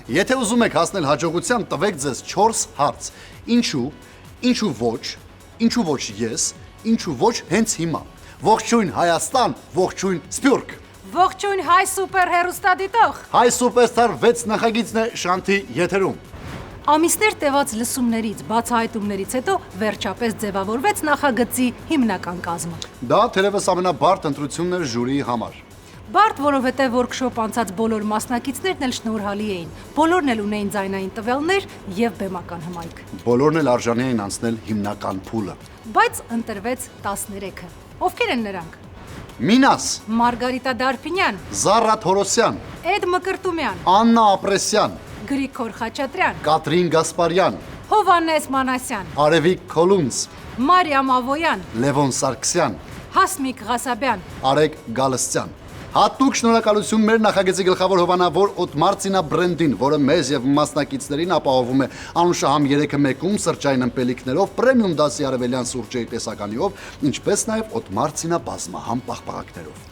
Եթե ուզում եք հասնել հաջողության, տվեք ձեզ 4 հարց. ինչու, ինչու ոչ ես, ինչու ոչ հենց հիմա։ Ողջույն Հայաստան, ողջույն Սփյուռք։ Ողջույն հայ սուպեր հեռուստադիտող։ Հայ սուպերստար 6 նախագիծն է Շանթի եթերում։ Ամիսներ տևած լսումներից, բացահայտումներից հետո վերջապես ձևավորվեց նախագծի հիմնական կազմը։ Դա թերևս ամենաբարդ ընտրությունն էր ժյուրիի համար։ Բարդ, որովհետև workshop անցած բոլոր մասնակիցներն էլ շնորհալի էին, բոլորն էլ ունեին ձայնային տվյալներ և բեմական հմայք։ Բոլորն էլ արժանի էին անցնել հիմնական փուլը։ Բայց ընտրվեց 13-ը։ Ովքեր են նրանք։ Մինաս, Մարգարիտա Դարփինյան, Զառա Թորոսյան, Էդ Մկրտումյան, Աննա Ապրեսյան, Գրիգոր Խաչատրյան, Կատրին Գասպարյան, Հովհաննես Մանասյան, Արևիկ Քոլունց, Մարիամ Ավոյան, Լևոն Սարգսյան, Հասմիկ Ղասաբյան, Արեգ Գալստյան։ Հատուկ շնորհակալություն մեր նախագծի գլխավոր հովանավոր Օտմարցինա բրենդին, որը մեզ եւ մասնակիցներին ապահովում է անուշահամ 3-1-ում սրճային ըմպելիքներով, պրեմիում դասի արևելյան սուրճերի տեսականիով, ինչպես նաեւ Օտմարցինա բազմահամ պաղպաղակներով։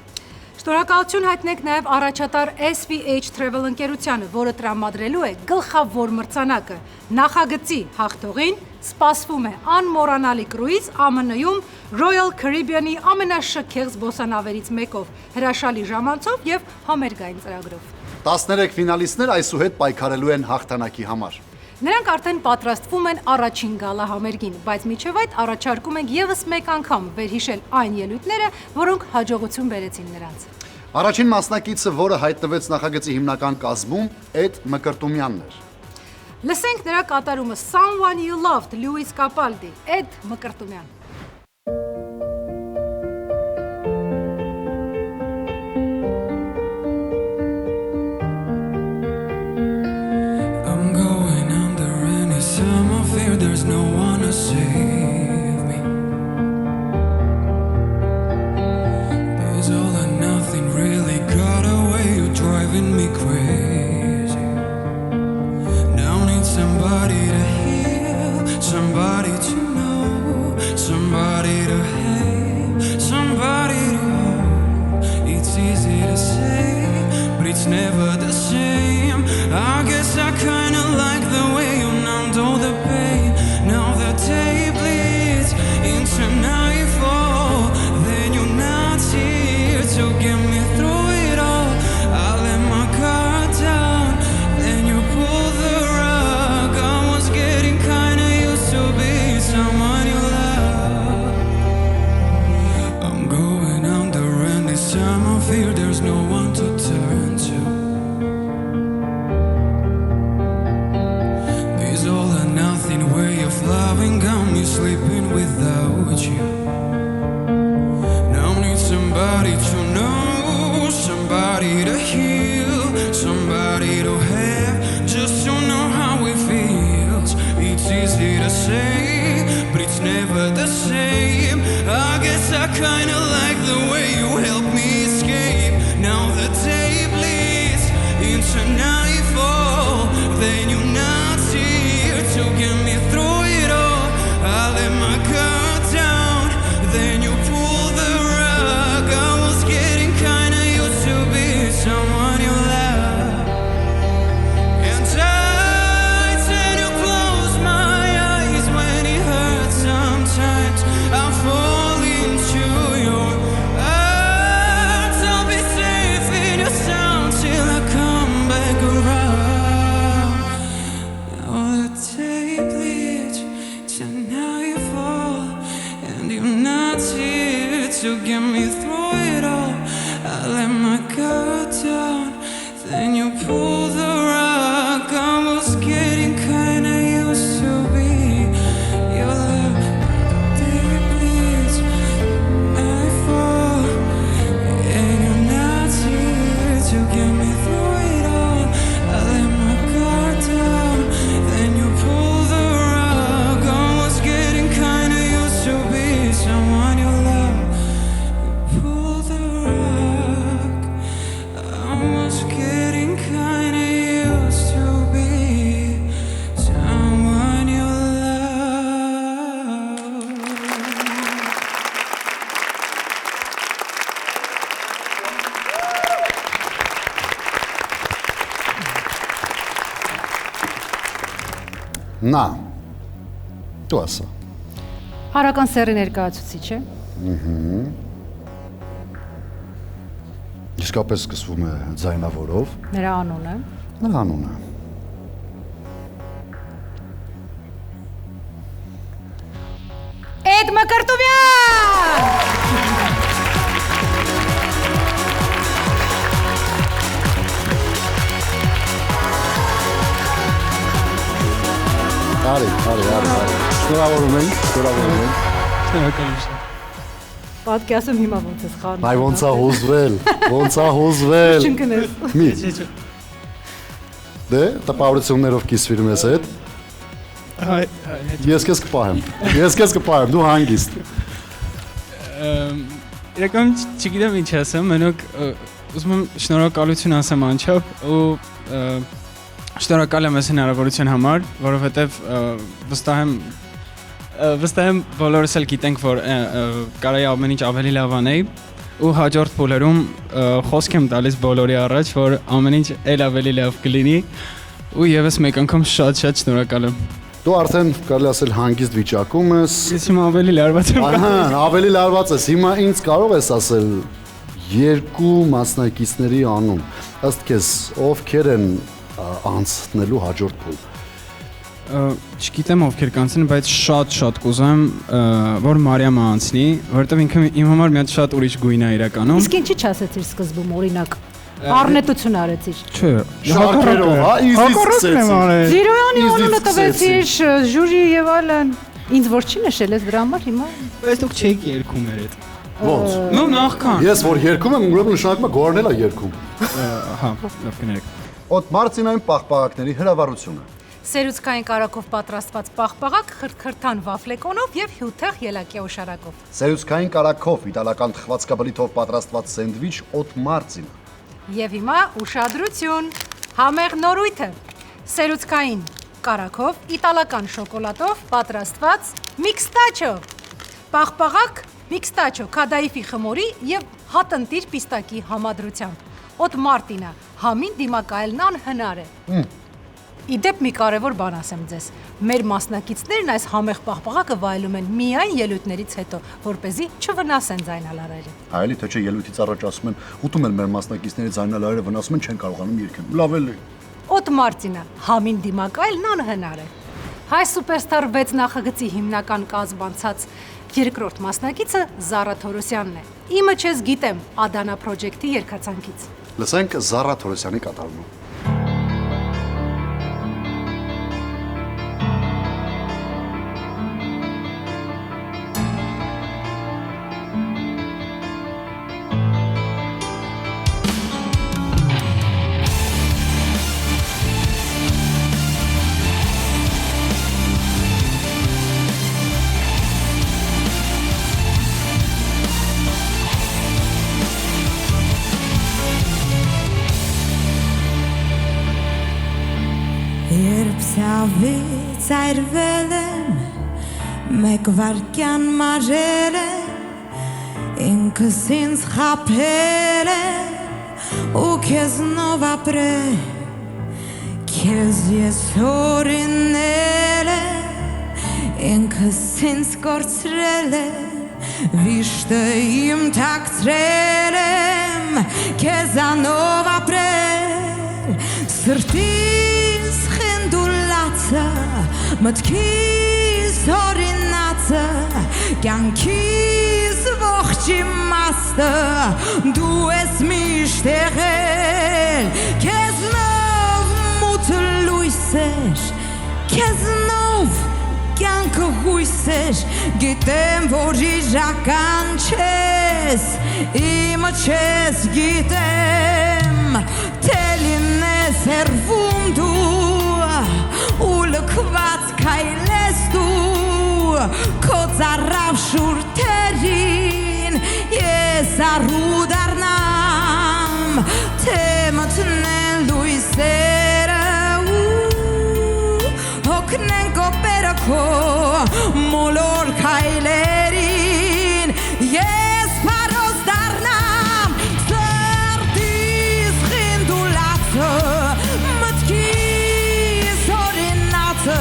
Շնորհակալություն հայտնենք նաև առաջատար SVH Travel ընկերությանը, որը տրամադրելու է գլխավոր մրցանակը։ Նախագծի հաղթողին սպասվում է անմոռանալի կրուիզ ԱՄՆ-ում Royal Caribbean-ի ամենաշքեղ զբոսանավերից մեկով, հրաշալի ժամանցով եւ համերգային ծրագրով։ 13 ֆինալիստներ այսուհետ պայքարելու են հաղթանակի համար։ Նրանք արդեն պատրաստվում են առաջին գալա համերգին, բայց մինչև այդ առաջարկում ենք եւս մեկ անգամ վերհիշել այն ելույթները, որոնք հաջողություն բերեցին նրանց։ Առաջին մասնակիցը, որը հայտնվեց նախագծի հիմնական կազմում, Էդ Մկրտումյանն էր։ Լսենք նրա կատարումը Someone You Loved, Լյուիս Կապալդի, Էդ Մկրտումյան։ There's no one to save me. There's all or nothing really got away. You're driving me crazy. Now need somebody to heal, somebody to know, somebody to have, somebody to hold. It's easy to say, but it's never the same. I guess I kinda like the way you numbed all the pain. Now the day bleeds into nightfall. Then you're not here to get me through it all. I let my guard down, then you pull the rug. I was getting kinda used to be someone you love. I'm going under and this time I fear there's no one to turn to. Way of loving got me sleeping without you. Now I need somebody to know, somebody to heal, somebody to have, just to know how it feels. It's easy to say, but it's never the same. I guess I kinda like the way you help me escape. Now the day bleeds into nightfall, then you're not here to get me through it all. I let my guard down, then you pull the rug. I was getting kinda used to be someone Նա։ Դու ասա։ Հարական սեռի ներկայացուցիչ է։ Իսկապես սկսվում է ձայնավորով։ Նրա անունը։ Նրա անունը։ Էդ Մկրտուվյան։ Արի։ Շնորհավորում ենք։ Շնորհակալություն։ Պատկասում հիմա ոնց ես խառնում։ Այ ոնց է հոզվել։ Չընկնես։ Մի։ Դե, տպավորություններով կիսվիր մեզ հետ։ Ես քեզ կպահեմ, դու հանգիստ։ Իրական չգիտեմ ինչ ասեմ, մենակ ուզում եմ շնորհակալություն ասեմ անչափ ու շնորհակալ եմ այս հնարավորության համար, որովհետև վստահ եմ բոլորս էլ գիտենք, որ կարայի ամեն ինչ ավելի լավ անեի ու հաջորդ փուլերում խոսք եմ տալիս բոլորի առաջ, որ ամեն ինչ էլ ավելի լավ կլինի ու եւս մեկ անգամ շատ շնորհակալ եմ։ Դու արդեն կարելի ասել հանգիստ վիճակում ես։ Ես հիմա ավելի լարված եմ։ Ահա, ավելի լարված ես։ Հիմա ինձ կարող ես ասել երկու մասնակիցների անուն։ Ըստ քեզ ովքեր են անցնելու հաջորդ փուլ։ Չգիտեմ ովքեր կանցնեն, բայց շատ կուզեմ, որ Մարիամը անցնի, որովհետև ինքը իմ համար մի հատ շատ ուրիշ գույն է իրականում։ Իսկ ինչի՞ չասեցիր սկզբում օրինակ։ Առնետություն արեցիր։ Չէ, Շարքերով, հա, իզի սկսեցի։ Զիրոյանի անունը Easy տվեցիր, ժյուրի եւ այլն։ Ինձ որ չի նշել ես դրա համար հիմա։ Բայց դուք չեք երգում երեդ։ Ոնց։ Նո նախքան։ Ես որ երգում եմ, ուրեմն նշանակում է գոռնել է երգում։ Հա, լավ կներեք։ Օտմարցինային պաղպաղակների հրավառությունը։ Սերուցքային կարակով պատրաստված պաղպաղակ խրթխրթան վաֆլեկոնով եւ հյութեղ ելակյա օշարակով։ Սերուցքային կարակով իտալական թխվածքաբլիթով պատրաստված սենդվիչ օտմարցինը։ Եվ հիմա ուշադրություն, համեղ նորույթը։ Սերուցքային կարակով իտալական շոկոլադով պատրաստված միքստաչո։ Պաղպաղակ միքստաչո քադայիֆի խմորի եւ հատնտիր պիստակի համադրությամբ։ Օտմարտինը համին դիմակայելն անհնար է։ Իդեպ մի կարևոր բան ասեմ ձեզ։ Մեր մասնակիցներն այս համեղ պաղպաղակը վայելում են միայն ելույթներից հետո, որպեսզի չվնասեն ձայնալարերը։ Այլի թե չէ ելույթից առաջ ասում են, ուտում են մեր մասնակիցների ձայնալարերը վնասում են, չեն կարողանում երգել։ Լավ էլի։ Օտմարտինը համին դիմակայելն անհնար է։ Հայ Սուպերստար 6 նախագծի հիմնական կազմ անցած երկրորդ մասնակիցը Զարա Թորոսյանն է։ Իմը չես գիտեմ Ադանա Project-ի երգացանկից։ Լսենք Զարա Թորոսյանի կատարումը։ Երբ սավից այրվել եմ, մեկ վարկյան մարել եմ, ինքս ինձ խաբել եմ ու քեզնով ապրել, քեզ ես օրինել եմ, ինքս ինձ կորցրել եմ, վիշտը իմ թաքցրել եմ, քեզանով ապրել, սրտիս խնդուլացը, մտքիս հորինացը, կյանքիս ողջի մաստը, դու ես միշտ եղել, քեզնով մութ լույսեր, քեզնով կյանքը հույսեր, գիտեմ, որ իրական չես, իմը չես, գիտեմ, թե լինես հեռվում դու, ու լքված քայլես դու, քո ծառավ շուրթերին, ես առու դառնամ, թե մթնել լույսերը, հոգնեն կոպերը քո մոլոր քայլերին, ես փարոս դառնամ, սրտիս խնդուլացը, մտքիս օրինացը,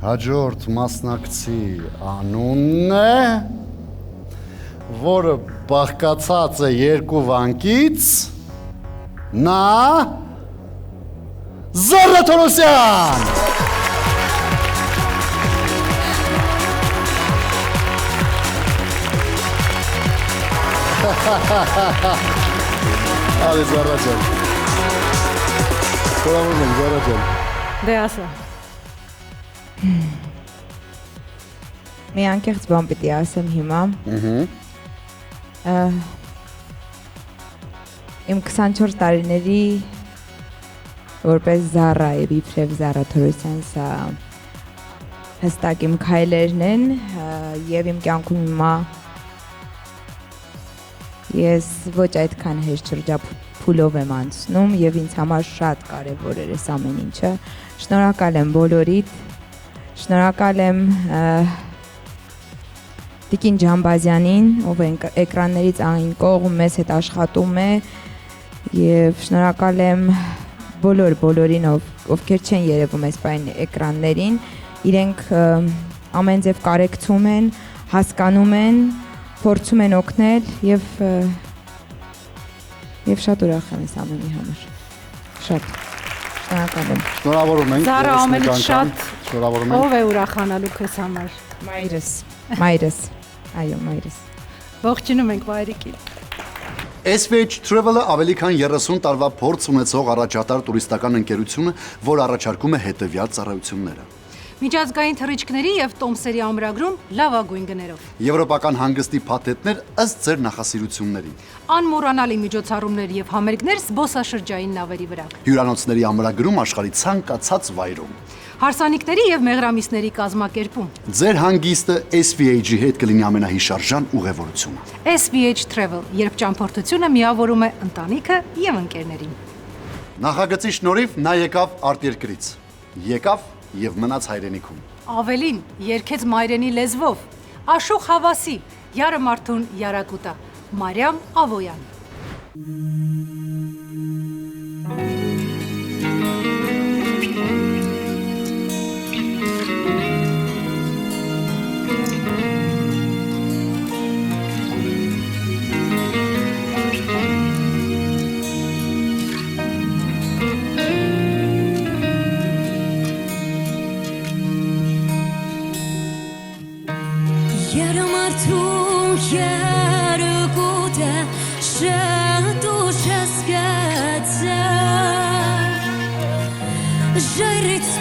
Հաջորդ մասնակցի անունն է, որը բաղկացած է երկու վանկից, նա Զարա Թորոսյան։ Ալի Զարա ջան։ Խորհուրդ եմ Զարա ջան։ Դե ասա։ Մի անկեղծ բան պիտի ասեմ հիմա։ Իմ 24 տարիների որպես Զառա եւ իբրև Զառա Թորոսյան սա հստակ իմ քայլերն են եւ իմ կյանքում հիմա ես ոչ այդքան հեշտ շրջափուլով եմ անցնում եւ ինձ համար շատ կարեւոր էր այս ամեն ինչը։ Շնորհակալ եմ բոլորիդ, շնորհակալ եմ Տիկին Ջամբազյանին, ով էկրաններից այն կողմ մեզ հետ աշխատում է եւ շնորհակալ եմ բոլորին, ովքեր չեն երևում այս բան էկրաններին, իրենք ամեն ձև կարեկցում են, հասկանում են, փորձում են օգնել եւ շատ ուրախ եմ այս ամենի համար։ Շատ շնորհակալ եմ։ Շնորհավորում ենք։ Զարա ամենից շատ շնորհավորում ենք։ ով է ուրախանալու քեզ համար։ Մայրս, այո, մայրս։ Ողջունում ենք մայրիկին։ SVH Travel-ը ավելի քան 30 տարվա փորձ ունեցող առաջատար տուրիստական ընկերություն է, որ առաջարկում է հետևյալ ծառայությունները. Միջազգային թռիչքների եւ տոմսերի ամրագրում լավագույն գներով։ Եվրոպական հանգստի փաթեթներ ըստ ձեր նախասիրությունների։ Անմոռանալի միջոցառումներ եւ համերգներ զբոսաշրջային նավերի վրա։ Հյուրանոցների ամրագրում աշխարհի ցանկացած վայրում։ Հարսանիքների եւ մեղրամիսների կազմակերպում։ Ձեր հանգիստը SVH-ի հետ կլինի ամենահիշարժան ուղևորությունը։ SVH Travel, երբ ճամփորդությունը միավորում է ընտանիքը եւ ընկերներին։ Նախագծի շնորհիվ նա եկավ արտերկրից։ Եկավ եւ մնաց հայրենիքում։ Ավելին, երգեց մայրենի լեզվով։ Աշուխ Հավասի, Յարը Մարթուն Յարակուտա, Մարիամ Ավոյան։ Zer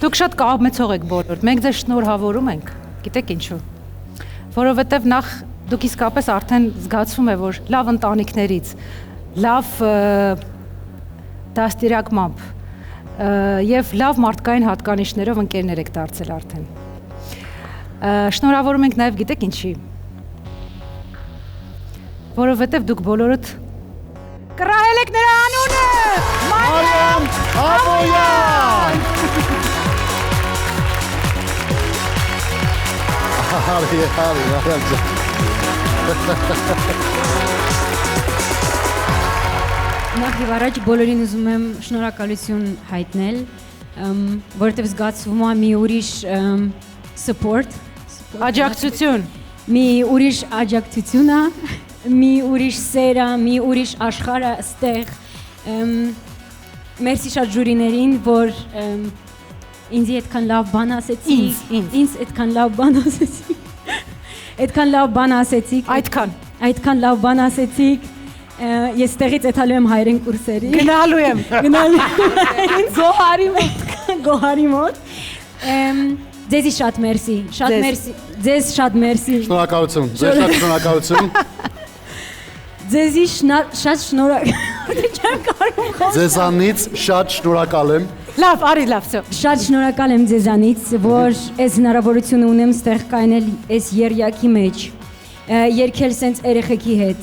Դուք շատ կամեցող եք բոլոր։ Մենք ձեզ շնորհավորում ենք։ Գիտեք ինչու։ Որովհետև նախ դուք իսկապես արդեն զգացվում է, որ լավ ընտանիքներից, լավ դաստիարակմամբ եւ լավ մարդկային հատկանիշներով ընկերներ եք դարձել արդեն։ Շնորհավորում ենք նաեւ գիտեք ինչի։ Որովհետև դուք բոլորդ կռահել եք նրա անունը։ Մարիամ Աբոյան։ Նախ եւ առաջ բոլորին ուզում եմ շնորհակալություն հայտնել, որովհետեւ զգացվում է մի ուրիշ support, Աջակցություն։ մի ուրիշ աջակցություն է, մի ուրիշ սեր է, մի ուրիշ աշխարհ է ստեղ։ Մերսի շատ ժյուրիներին, որ ինձ այդքան լավ բան ասեցիք, ինձ այդքան լավ բան ասեցիք։ Այդքան լավ բան ասեցիք։ Այդքան լավ բան ասեցիք։ Ես ստեղից էթալու եմ հայերեն կուրսերի։ Գնալու եմ։ Գոհարի մոտ։ Ձեզի շատ մերսի, շատ մերսի, ձեզ շատ մերսի։ Շնորհակալություն, ձեզ շատ շնորհակալություն։ Ձեզի շատ շնորհակալ։ Ձեզանից շատ շնորհակալ եմ։ Լավ, արի լավ, всё։ Շատ շնորհակալ եմ ձեզանից, որ այս հնարավորությունը ունեմ ստեղ կայնել այս երյակի մեջ։ Երկել սենց երեխեքի հետ։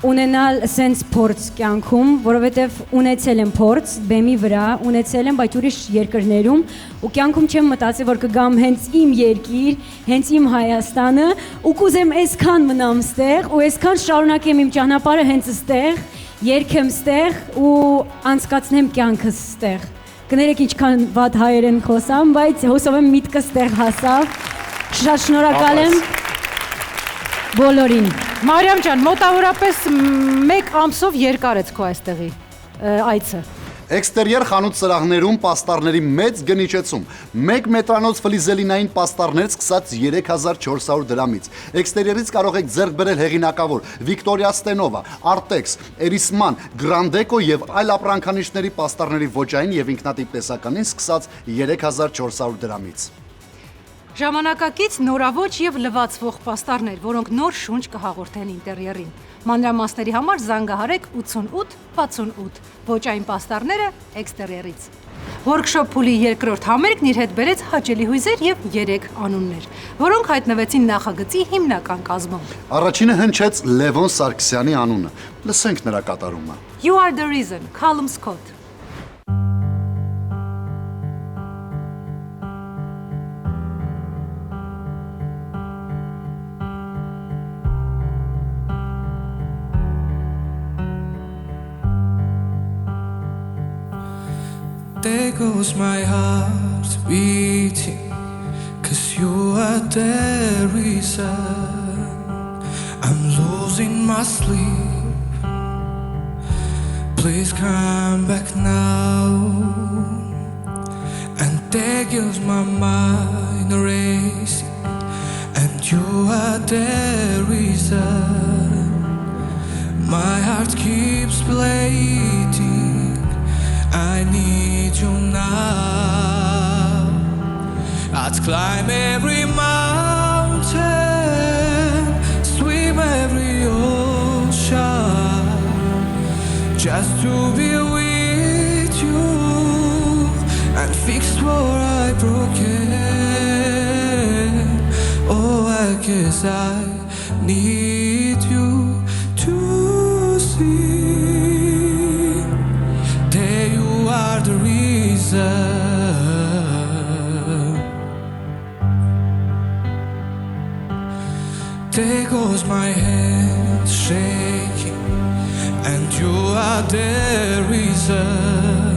Ունենալ սենց փորձ կյանքում, որովհետև ունեցել եմ փորձ բեմի վրա, ունեցել եմ բայց ուրիշ երկրներում ու կյանքում չեմ մտածել, որ կգամ հենց իմ երկիր, հենց իմ Հայաստանը ու կուզեմ այսքան մնամ ստեղ ու այսքան շարունակեմ իմ ճանապարհը հենց ստեղ, երկեմ ստեղ ու անցկացնեմ կյանքս ստեղ։ Կներեք ինչքան վատ հայերեն խոսամ, բայց հուսով եմ միտքս ստեղ հասավ։ Շատ շնորհակալ եմ բոլորին։ Մարիամ ջան, մոտավորապես 1 ամսով երկար է քո այստեղի այցը։ Էքստերիեր խանութ սրահներում պաստառների մեծ գնիչեցում։ 1 մետրանոց ֆլիզելինային պաստառներ սկսած 3400 դրամից։ Էքստերիերից կարող եք ձեռք բերել հեղինակավոր Վիկտորիա Ստենովա, Artex, Erisman, Grandeco եւ այլ ապրանքանիշների պաստառների ոճային եւ ինքնատիպ տեսականին սկսած 3400 դրամից։ Ժամանակակից նորավոճ եւ լվացվող պաստառներ, որոնք նոր շունչ կհաղորդեն ինտերիերին։ Մանրամասների համար զանգահարեք 88 68 ոճային պաստառները էքստերիերից։ Workshop փուլի երկրորդ համերգն իր հետ բերեց հաճելի հույզեր եւ 3 անուններ, որոնք հայտնվեցին նախագծի հիմնական կազմում։ Առաջինը հնչեց Լևոն Սարգսյանի անունը։ Լսենք նրա կատարումը։ You are the reason, Callum Scott։ There goes my heart beating, 'cause you are the reason I'm losing my sleep. Please come back now. And there goes my mind racing, and you are the reason my heart keeps bleeding. I need you now. I'd climb every mountain, swim every ocean, just to be with you and fix what I broken. Oh, I guess I need you to see. The reason. There goes my hand shaking, and you are the reason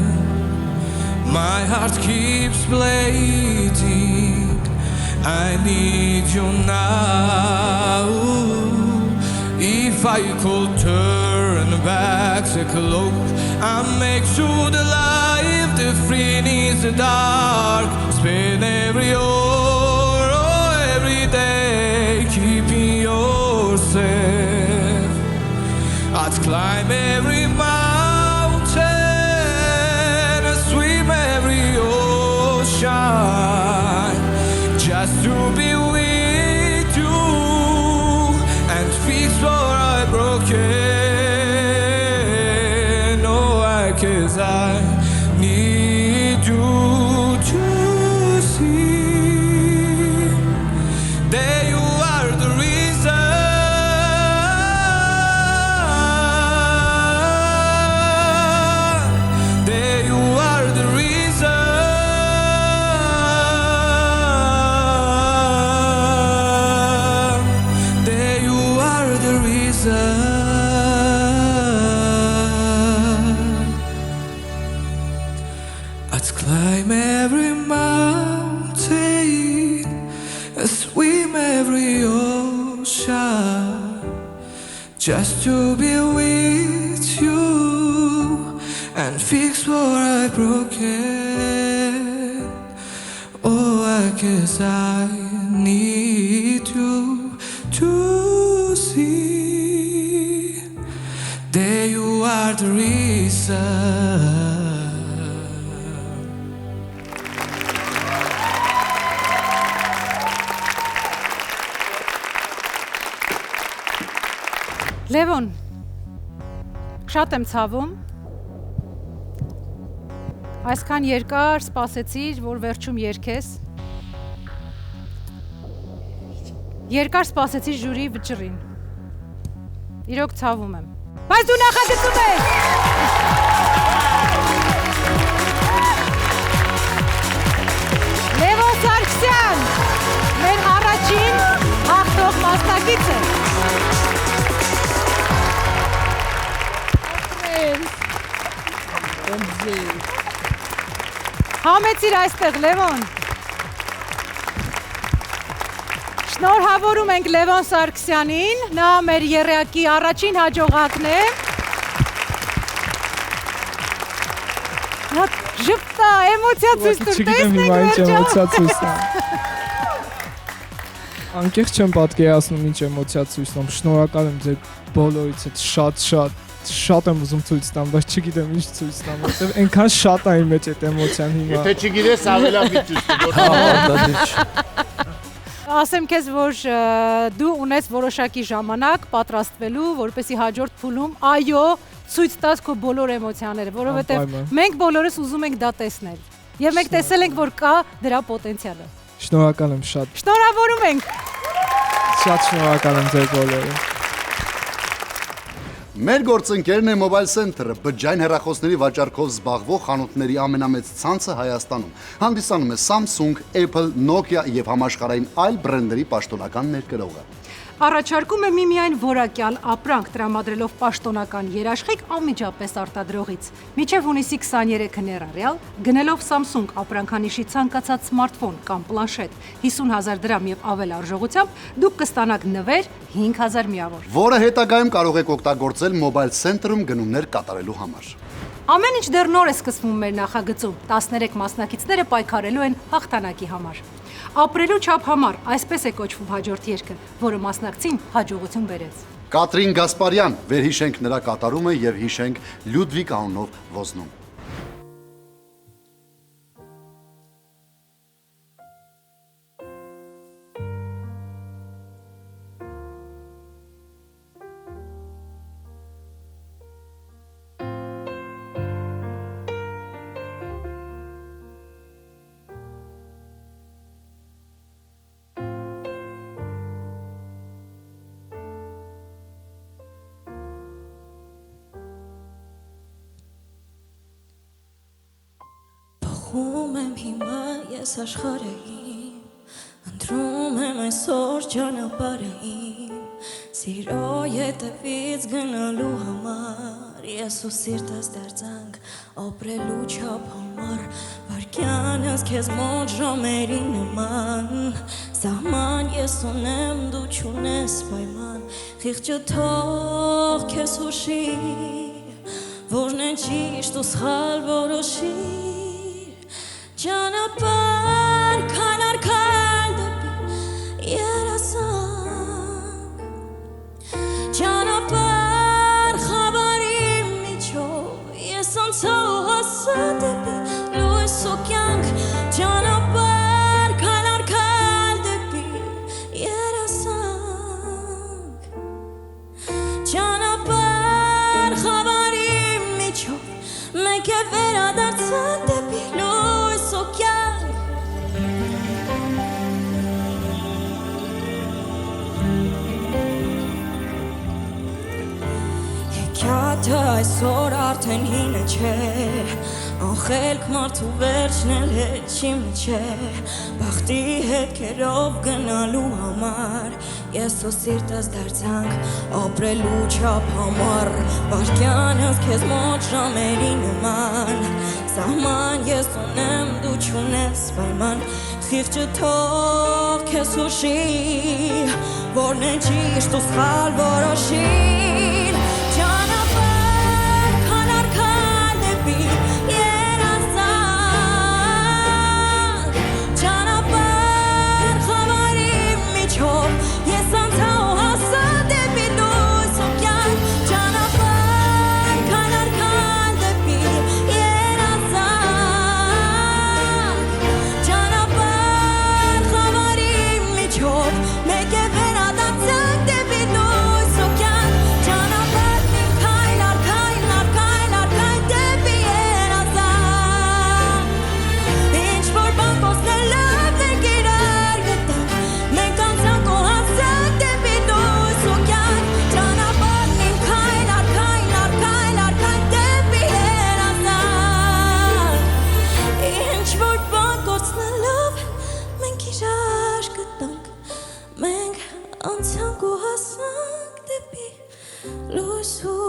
my heart keeps bleeding. I need you now. If I could turn back the clock and make sure the life the free needs the dark, spend every hour or every day keeping yourself. I'd climb every mountain and swim every I'd climb every mountain, swim every ocean, just to be with you and fix what I broken. Oh, I guess I need you to see that you are the reason. Լևոն, շատ եմ ցավում։ Այսքան երկար սպասեցիր, որ վերջում երգես։ Երկար սպասեցիր ժյուրիի վճռին։ Իրոք ցավում եմ։ Բայց դու նախագծում ես։ Լևոն Սարգսյան, մեր առաջին հաղթող մասնակիցը։ Համեցիր այստեղ, Լևոն։ Շնորհավորում ենք Լևոն Սարգսյանին, նա մեր եռյակի առաջին հաջողակն է։ Ժպտա, էմոցիա ցույց տուր, տեսնենք վերջը։ Անկեղծ չեմ պատկերացնում ինչ էմոցիա ցույց տամ։ Շնորհակալ եմ ձեր բոլորից, շատ եմ ուզում ցույց տամ, բայց չգիտեմ ինչ ցույց տամ, որովհետև այնքան շատ է իմ մեջ այդ էմոցիան հիմա։ Եթե չգիտես, ավելավի ցույց տուր։ Ասեմ քեզ, որ դու ունես որոշակի ժամանակ պատրաստվելու, որպեսզի հաջորդ փուլում այո, ցույց տաս քո բոլոր էմոցիաները, որովհետև մենք բոլորս ուզում ենք դա տեսնել։ Եվ մենք տեսել ենք, որ կա դրա պոտենցիալը։ Շնորհակալ եմ շատ։ Շնորհավորում ենք։ Շատ շնորհակալ եմ ձեր բոլորին։ Մեր գործընկերն է Mobile Center-ը, բջջային հեռախոսների վաճառքով զբաղվող խանութների ամենամեծ ցանցը Հայաստանում։ Հանդիսանում է Samsung, Apple, Nokia եւ համաշխարհային այլ բրենդերի պաշտոնական ներկրողը։ Առաջարկում է միմիայն որակյալ ապրանք, տրամադրելով պաշտոնական երաշխիք անմիջապես արտադրողից։ Մինչև հունիսի 23-ը ներառյալ, գնելով Samsung ապրանքանիշի ցանկացած սմարթֆոն կամ պլանշետ 50,000 դրամ եւ ավել արժողությամբ, դուք կստանաք նվեր 5,000 միավոր, որը հետագայում կարող եք օգտագործել Mobile Center-ում գնումներ կատարելու համար։ Ամեն ինչ դեռ նոր է սկսվում մեր նախագծում, 13 մասնակիցները պայքարելու են հաղթանակի համար։ Ապրելու չափ համար, այսպես է կոչվում հաջորդ երգը, որը մասնակցին հաջողություն բերեց։ Կատրին Գասպարյան, վերհիշենք նրա կատարումը եւ հիշենք Լյուդվիգ անունով ոզնում։ Փոխում եմ հիմա ես աշխարհը իմ, ընտրում եմ այսօր ճանապարհը իմ, սիրո ետևից գնալու համար, ես ու սիրտս դարձանք ապրելու չափ համար, վարքյանս քեզ մոտ ժամերի նման, սահման ես ունեմ դու չունես պայման, խիղճը թող քեզ հուշի, որն է ճիշտ ու սխալ որոշի, ճանապարհ քայլ քայլ դեպի երազանք, ճանապարհ խավարի միջով ես անցա ու հասա դեպի լույս ու կյանք, ճանապարհ քայլ դեպի երազանք, ճանապարհ խավարի միջով մենք է վերադարձանք դեպի լույս ու կյանք։ Քյաթը այսօր արդեն հինը չէ Անխելք մարդու վերջն էլ հետ չէ Բախտի հետքերով գնալու համար Ես ու սիրտս դարձանք ապրելու չափ համար Վարկյանս քեզ մոտ ժամերի նման Սահման ես ունեմ դու չունես պայման Խիղճը թող քեզ հուշի Որն է ճիշտ ու սխալ որոշին Ճանապարհ քանար քան դեպի երազանք Ճանապարհ խավարի միջով ես անցա ու հասա դեպի լույս ու կյանք Ճանապարհ քանար քան դեպի երազանք Ճանապարհ խավարի միջով մեկ է վերադարձանք դեպի լույս ու կյանք Ճանապարհն իմ քայլ առ քայլ առ քայլ առ քայլ դեպի երազանք Ինչ որ բան կորցնելով մենք իրար գտանք Մենք անցանք ու հասանք դեպի լույս ու կյանք Ճանապարհն իմ քայլ առ քայլ առ քայլ առ քայլ դեպի երազանք Ինչ որ բան կորցնելով մենք իրար գտանք Մենք անցանք ու հասանք դեպի լույս ու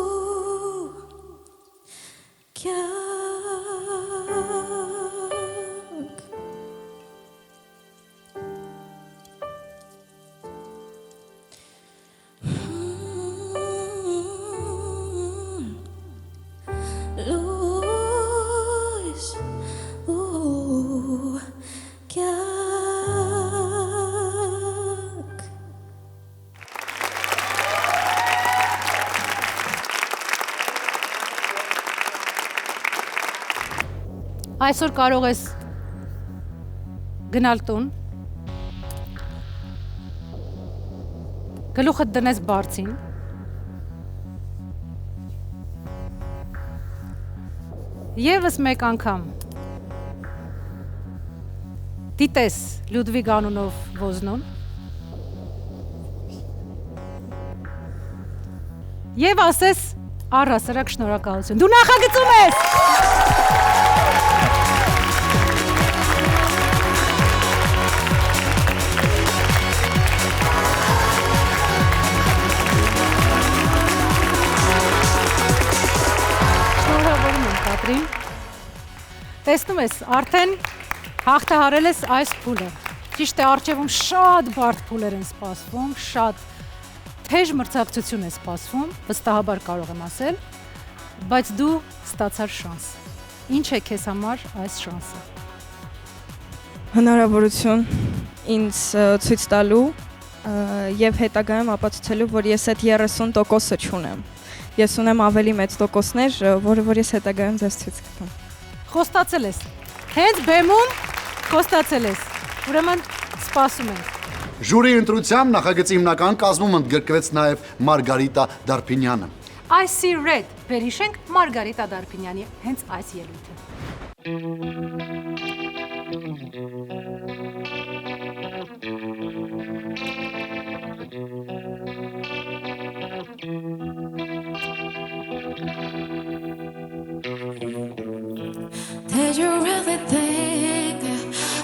կյանք Լույս ու կյանք Այսօր կարող ես գնալ տուն Գլուխդ դնես բարձին Եվս մեկ անգամ դիտես Լյուդվիգ անունով ոզնուն Եվ ասես առհասարակ շնորհակալություն Դու նախագծում ես Շնորհավորում եմ Կատրին Տեսնում ես, արդեն հաղթահարել ես այս փուլը Ճիշտ է առջևում շատ բարդ փուլեր են սպասվում Շատ թեժ մրցակցություն է սպասվում Վստահաբար կարող եմ ասել Բայց դու ստացար շանս Ինչ է քեզ համար այս շանսը Հնարավորություն ինձ ցույց տալու եւ հետագայում ապացուցելու, որ ես այդ 30%-ը չունեմ։ Ես ունեմ ավելի մեծ տոկոսներ, որը որ ես հետագայում ձեզ ցույց կտամ։ Խոստացել ես։ Հենց բեմում խոստացել ես։ Ուրեմն սպասում ենք։ Ժյուրի ընտրությամբ նախագծի հիմնական կազմում ընդգրկվեց նաև Մարգարիտա Դարփինյանը։ I see red, վերհիշենք Մարգարիտա Դարփինյանի հենց այս ելույթը։ Did you really think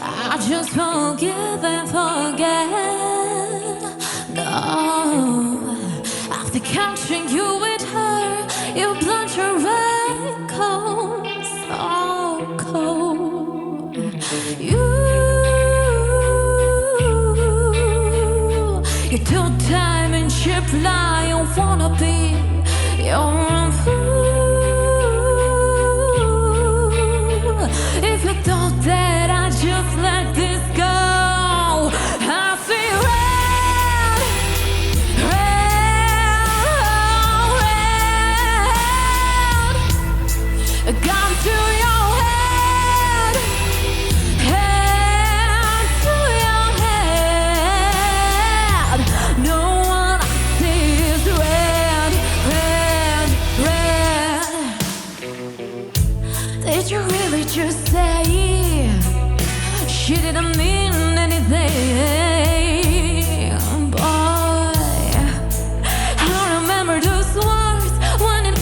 I just forgive and forget? No, after catching you with her, you blunt your red coat so cold. You do diamond ship lie, you wanna be your own fool. If you thought that I just let this go, I see red, red, red. Gone to your head, head to your head. No one I see is red, red, red. Did you really just say she didn't mean anything, boy? I remember those words when it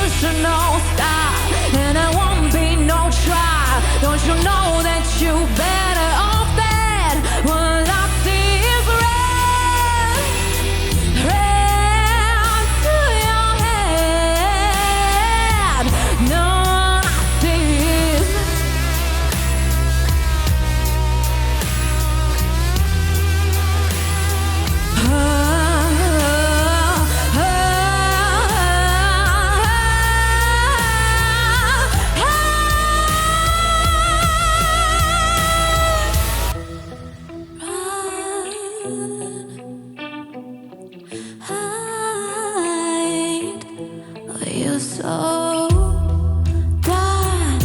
executional style, and there won't be no trial. Don't you know that you better off dead? What I see is red, red to your head. No, I see is you're so bad.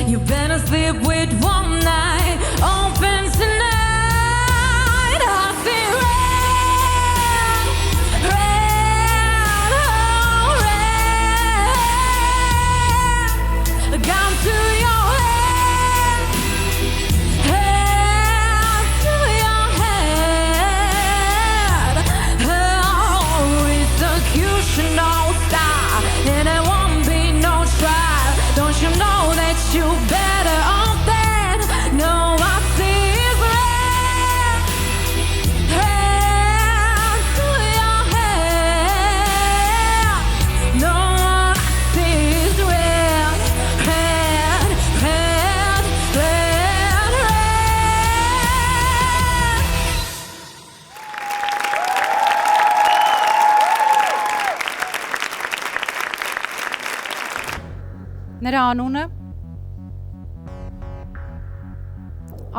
You better sleep with one night open tonight. I see red, red, oh, red. Gone to your head, head to your head. Oh, executional style, and there won't be no trial. Don't you know that you better off dead? No, I see is red, red to your head. No, I see is red, red, red, red, red. Նրա անունը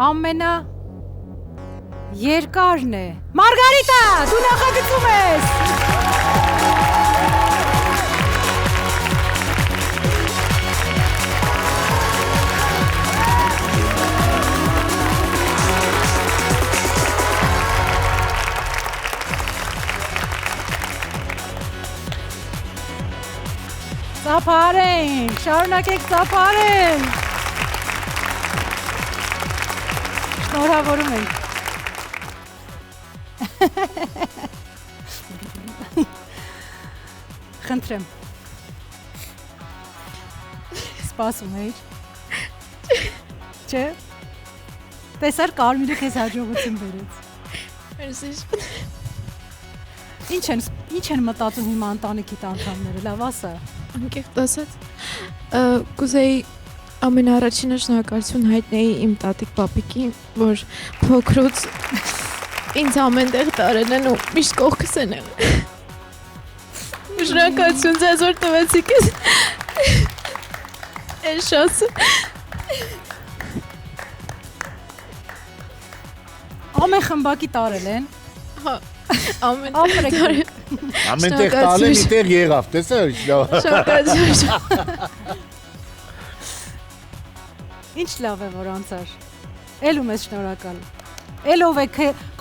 ամենա երկարն է։ Մարգարիտա, դու նախագծում ես։ Ծափարեն, շարունակեք ծափարեն։ Շնորհավորում ենք։ Խնդրեմ։ Սպասում էիր։ Չէ։ Տեսար Կարմիրը քեզ հաջողություն բերեց։ Մերսի։ Ինչ են մտածում հիմա ընտանիքի անդամները, լավ ասա։ Անկեղծ ասած, կուզեի ամենաառաջինը շնորհակալություն հայտնեի իմ տատիկ պապիկին, որ փոքրուց ինձ ամեն տեղ տարել են ու միշտ կողքս են եղել։ Շնորհակալություն ձեզ, որ տվեցիք այս շանսը։ Ամեն խմբակի տարել են։ Հա, ամեն Ապրեք։ Ամեն տեղ տալը մի տեղ եղավ, տեսա՞ր ինչ լավ։ Շնորհակալություն։ Ինչ լավ է, որ անցար։ Էլ ու մեզ շնորհակալ։ Էլ ով է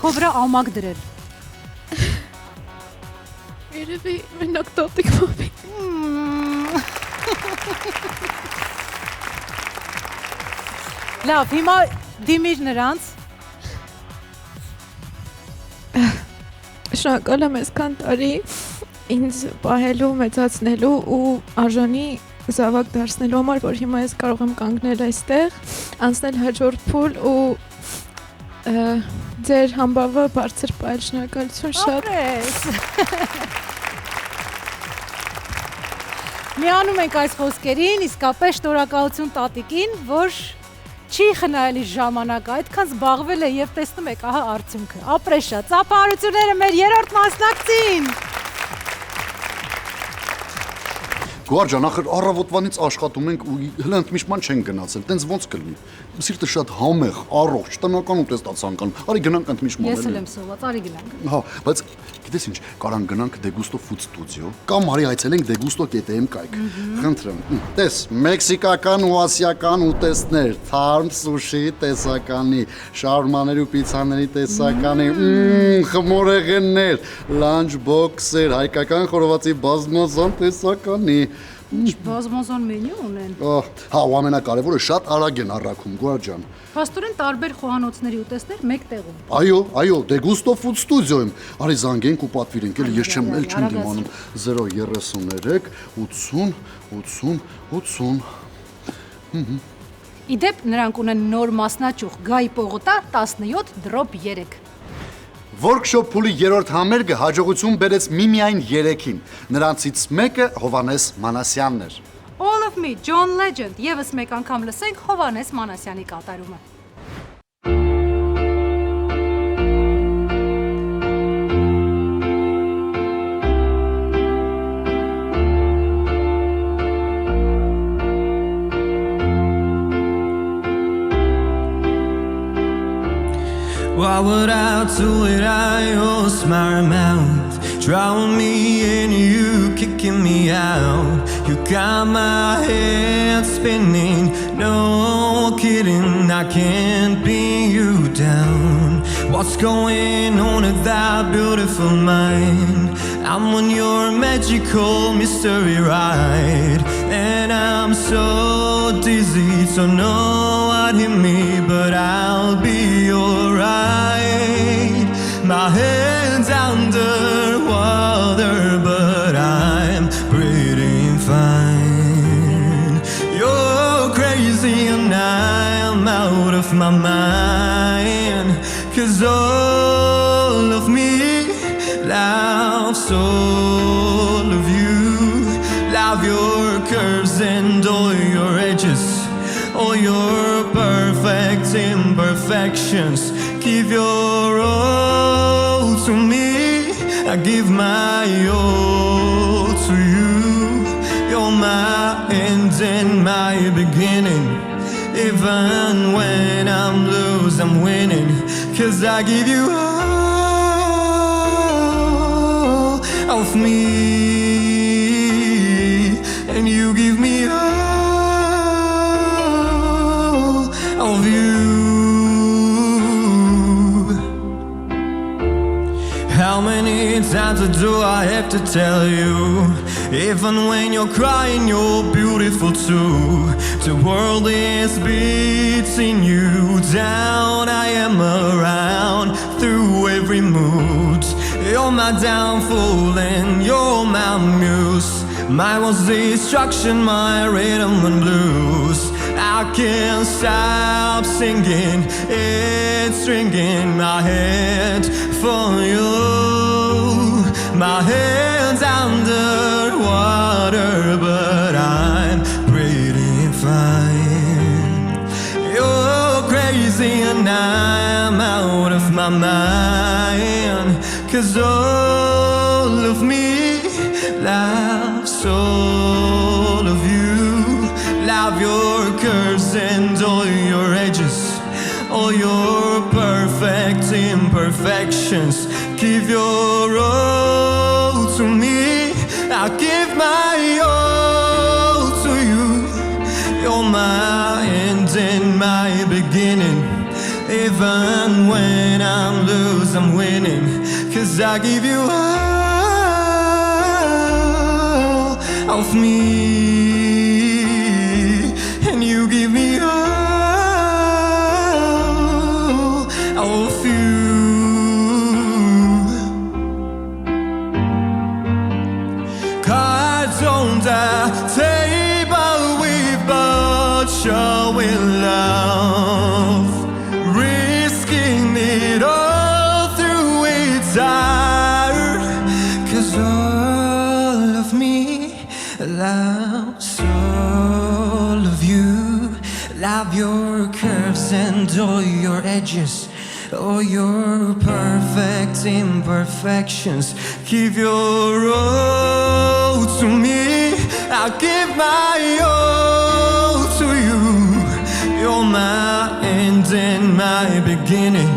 քո վրա ամակ դրել։ Երևի մենակ տատիկ պապիկ։ Լավ, հիմա դիմիր նրանց։ Շնորհակալ եմ այսքան տարի ինձ պահելու, մեծացնելու ու արժանի զավակ դարձնելու համար, որ հիմա ես կարող եմ կանգնել այստեղ, անցնել հաջորդ փուլ ու ձեր համբավը բարձր պահել, շնորհակալություն շատ։ Միանում ենք այս խոսքերին, իսկապես շնորհակալություն տատիկին, որ չի խնայել իր ժամանակը, այդքան զբաղվել է եւ տեսնում եք, ահա արդյունքը։ Ապրեշա, ծափահարությունները մեր երրորդ մասնակցին։ Գուարջան, ախր առավոտվանից աշխատում ենք ու հլը ընդմիշտման չենք գնացել, տենց ոնց կլինի։ Սիրտը շատ համեղ, առողջ, տնական ուտեստ ցանկանում։ Արի գնանք ընդմիշտման։ Ես էլ եմ սոված, արի գնանք։ Հա, բայց գիտես ինչ, կարան գնանք Degusto Food Studio, կամ արի այցելենք Degusto.am կայք։ Խնդրեմ, տես, մեքսիկական ու ասիական ուտեստներ, թարմ սուշի տեսականի, շարմաների ու պիցաների տեսականի, խմորեղեններ, լանչ բոքսեր, հայկական խորովածի բազմազան տեսականի, Ինչ բազմազան մենյու ունեն։ Հա, ու ամենակարևորը շատ արագ են առաքում, Գոհար ջան։ Փաստորեն տարբեր խոհանոցների ուտեստներ մեկ տեղում։ Այո, Degustov Food Studio-ում։ Արի զանգենք ու պատվիրենք, էլի ես չեմ դիմանում։ 033 80 Իդեպ նրանք ունեն նոր մասնաճյուղ Գայ Պողոտա 17/3։ Workshop փուլի 3-րդ համերգը հաջողություն բերեց միմիայն 3-ին։ Նրանցից մեկը Հովանես Մանասյանն էր։ All of Me, John Legend, եւս մեկ անգամ լսենք Հովանես Մանասյանի կատարումը։ Why would I do it? I owe my mouth, drowning me in you, kicking me out. You got my head spinning, no kidding, I can't pin you down. What's going on with that beautiful mind? I'm on your magical mystery ride, and I'm so dizzy, so no one hit me, but I'll be alright. My head's underwater, but I'm breathing fine. You're crazy and I'm out of my mind, 'cause all of me loves all of you. Love your curves and all your edges, all your perfect imperfections. Give your all to me, I give my all to you. You're my end and my beginning. Even when I'm losing, I'm winning, 'cause I give you all of me, and you give me all of you. How many times do I have to tell you? Even when you're crying, you're beautiful too. The world is beating you down. I am around through every mood. You're my downfall and you're my muse. Mine was destruction, my rhythm and blues. I can't stop singing, it's ringing my head for you. My head's underwater, but I'm breathing fine. You're crazy and I'm out of my mind, 'cause all of me loves all of you. Love your curves and all your edges, all your perfect imperfections. Give your all to me, I give my all to you. You're my end and my beginning. Even when I'm losing, I'm winning, 'cause I give you all of me, and you give me all of you. Cards on the table, we both showing love, risking it all through its hard, 'cause all of me loves all of you. Love your curves and all your edges, all your perfect imperfections. Give your all to me, I'll give my all to you. You're my end and my beginning.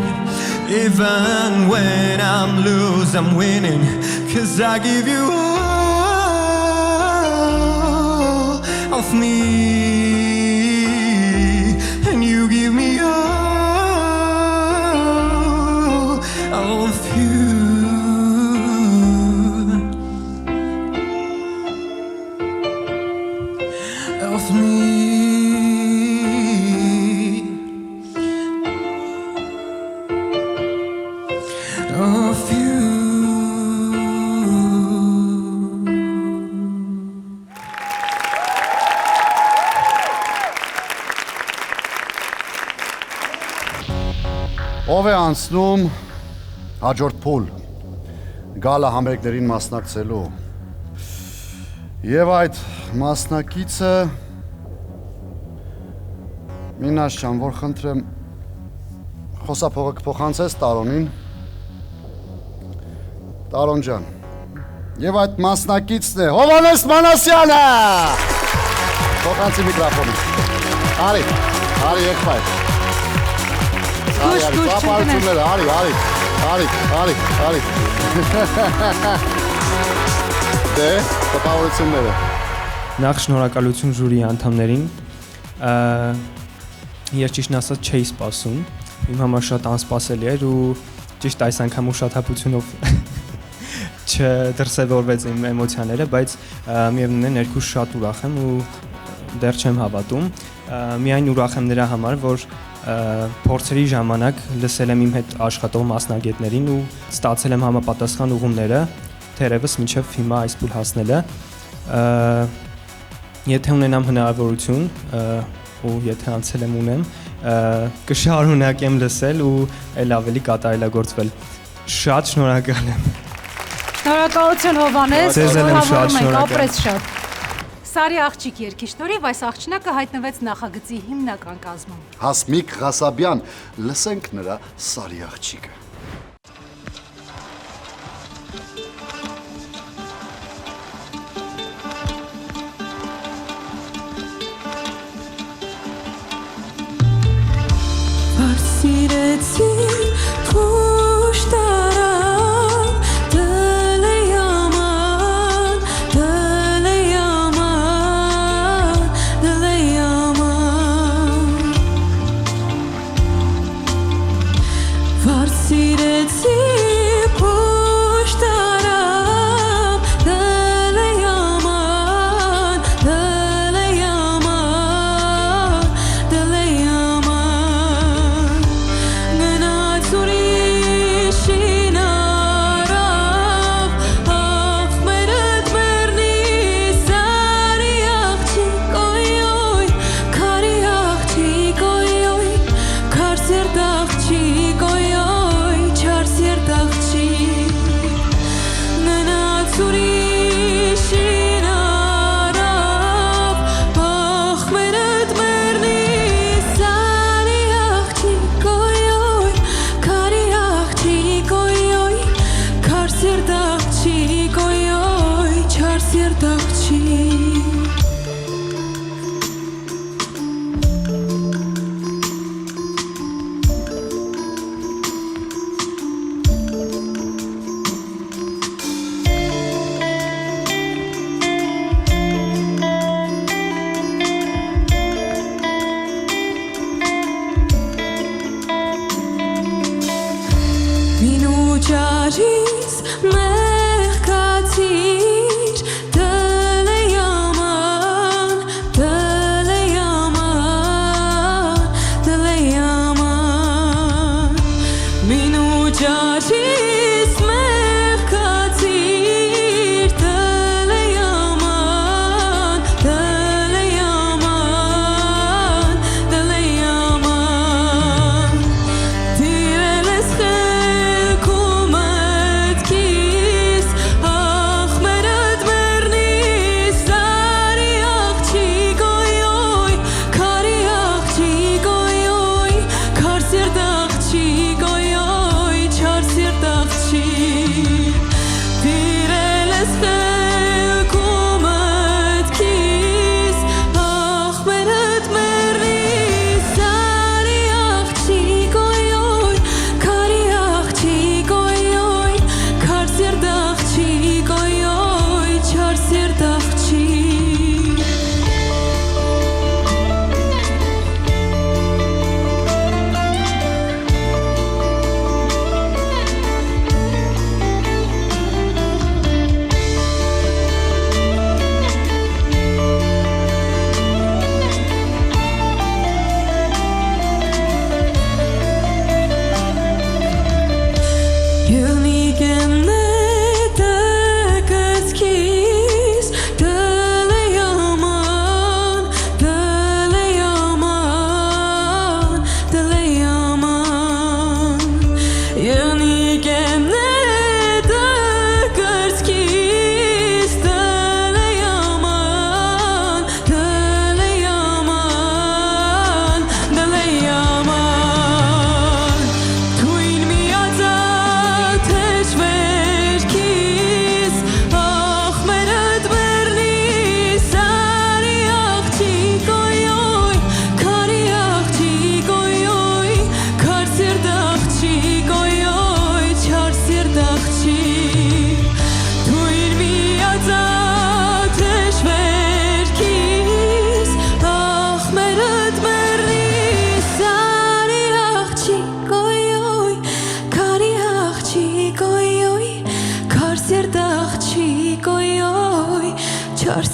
Even when I'm losing, I'm winning, 'cause I give you all of me, and you give me all of you. of me. Of you. Ով է անցնում հաջորդ փուլ գալա համերգներին մասնակցելու եւ այդ մասնակիցը Մինաշ ջան, որ խնդրեմ խոսափողը կփոխանցես Տարոնին Տարոն ջան եւ այդ մասնակիցն է Հովհաննես Մանասյանը փոխանցի միկրոֆոնը Արի եկվայ Արի Դե, տպավորությունները Նախ շնորհակալություն ժյուրի անդամներին Ես ճիշտն ասած չէի սպասում Իմ համար շատ անսպասելի էր ու ճիշտ այս անգամ ուշաթափությունով չդրսևորվեց իմ էմոցիաները, բայց միևնույն է ներքուս շատ ուրախ եմ ու դեռ չեմ հավատում Միայն ուրախ եմ նրա համար, որ փորձերի ժամանակ լսել եմ իմ հետ աշխատող մասնագետներին ու ստացել եմ համապատասխան ուղումները թերևս մինչև հիմա այս փուլ հասնելը Եթե ունենամ հնարավորություն ու եթե անցել եմ ունեմ կշարունակեմ լսել ու ել ավելի կատարելագործվել Շատ շնորհակալ եմ Շնորհակալություն Հովհաննես Ձեզ էլ եմ շատ շնորհակալ Ապրես շատ Սարի աղջիկ երկի շնորհիվ այս աղջնակը հայտնվեց նախագծի հիմնական կազմում Հասմիկ Ղասաբյան լսենք նրա Սարի աղջիկը Վարսիրեցի փուշտարա Gonna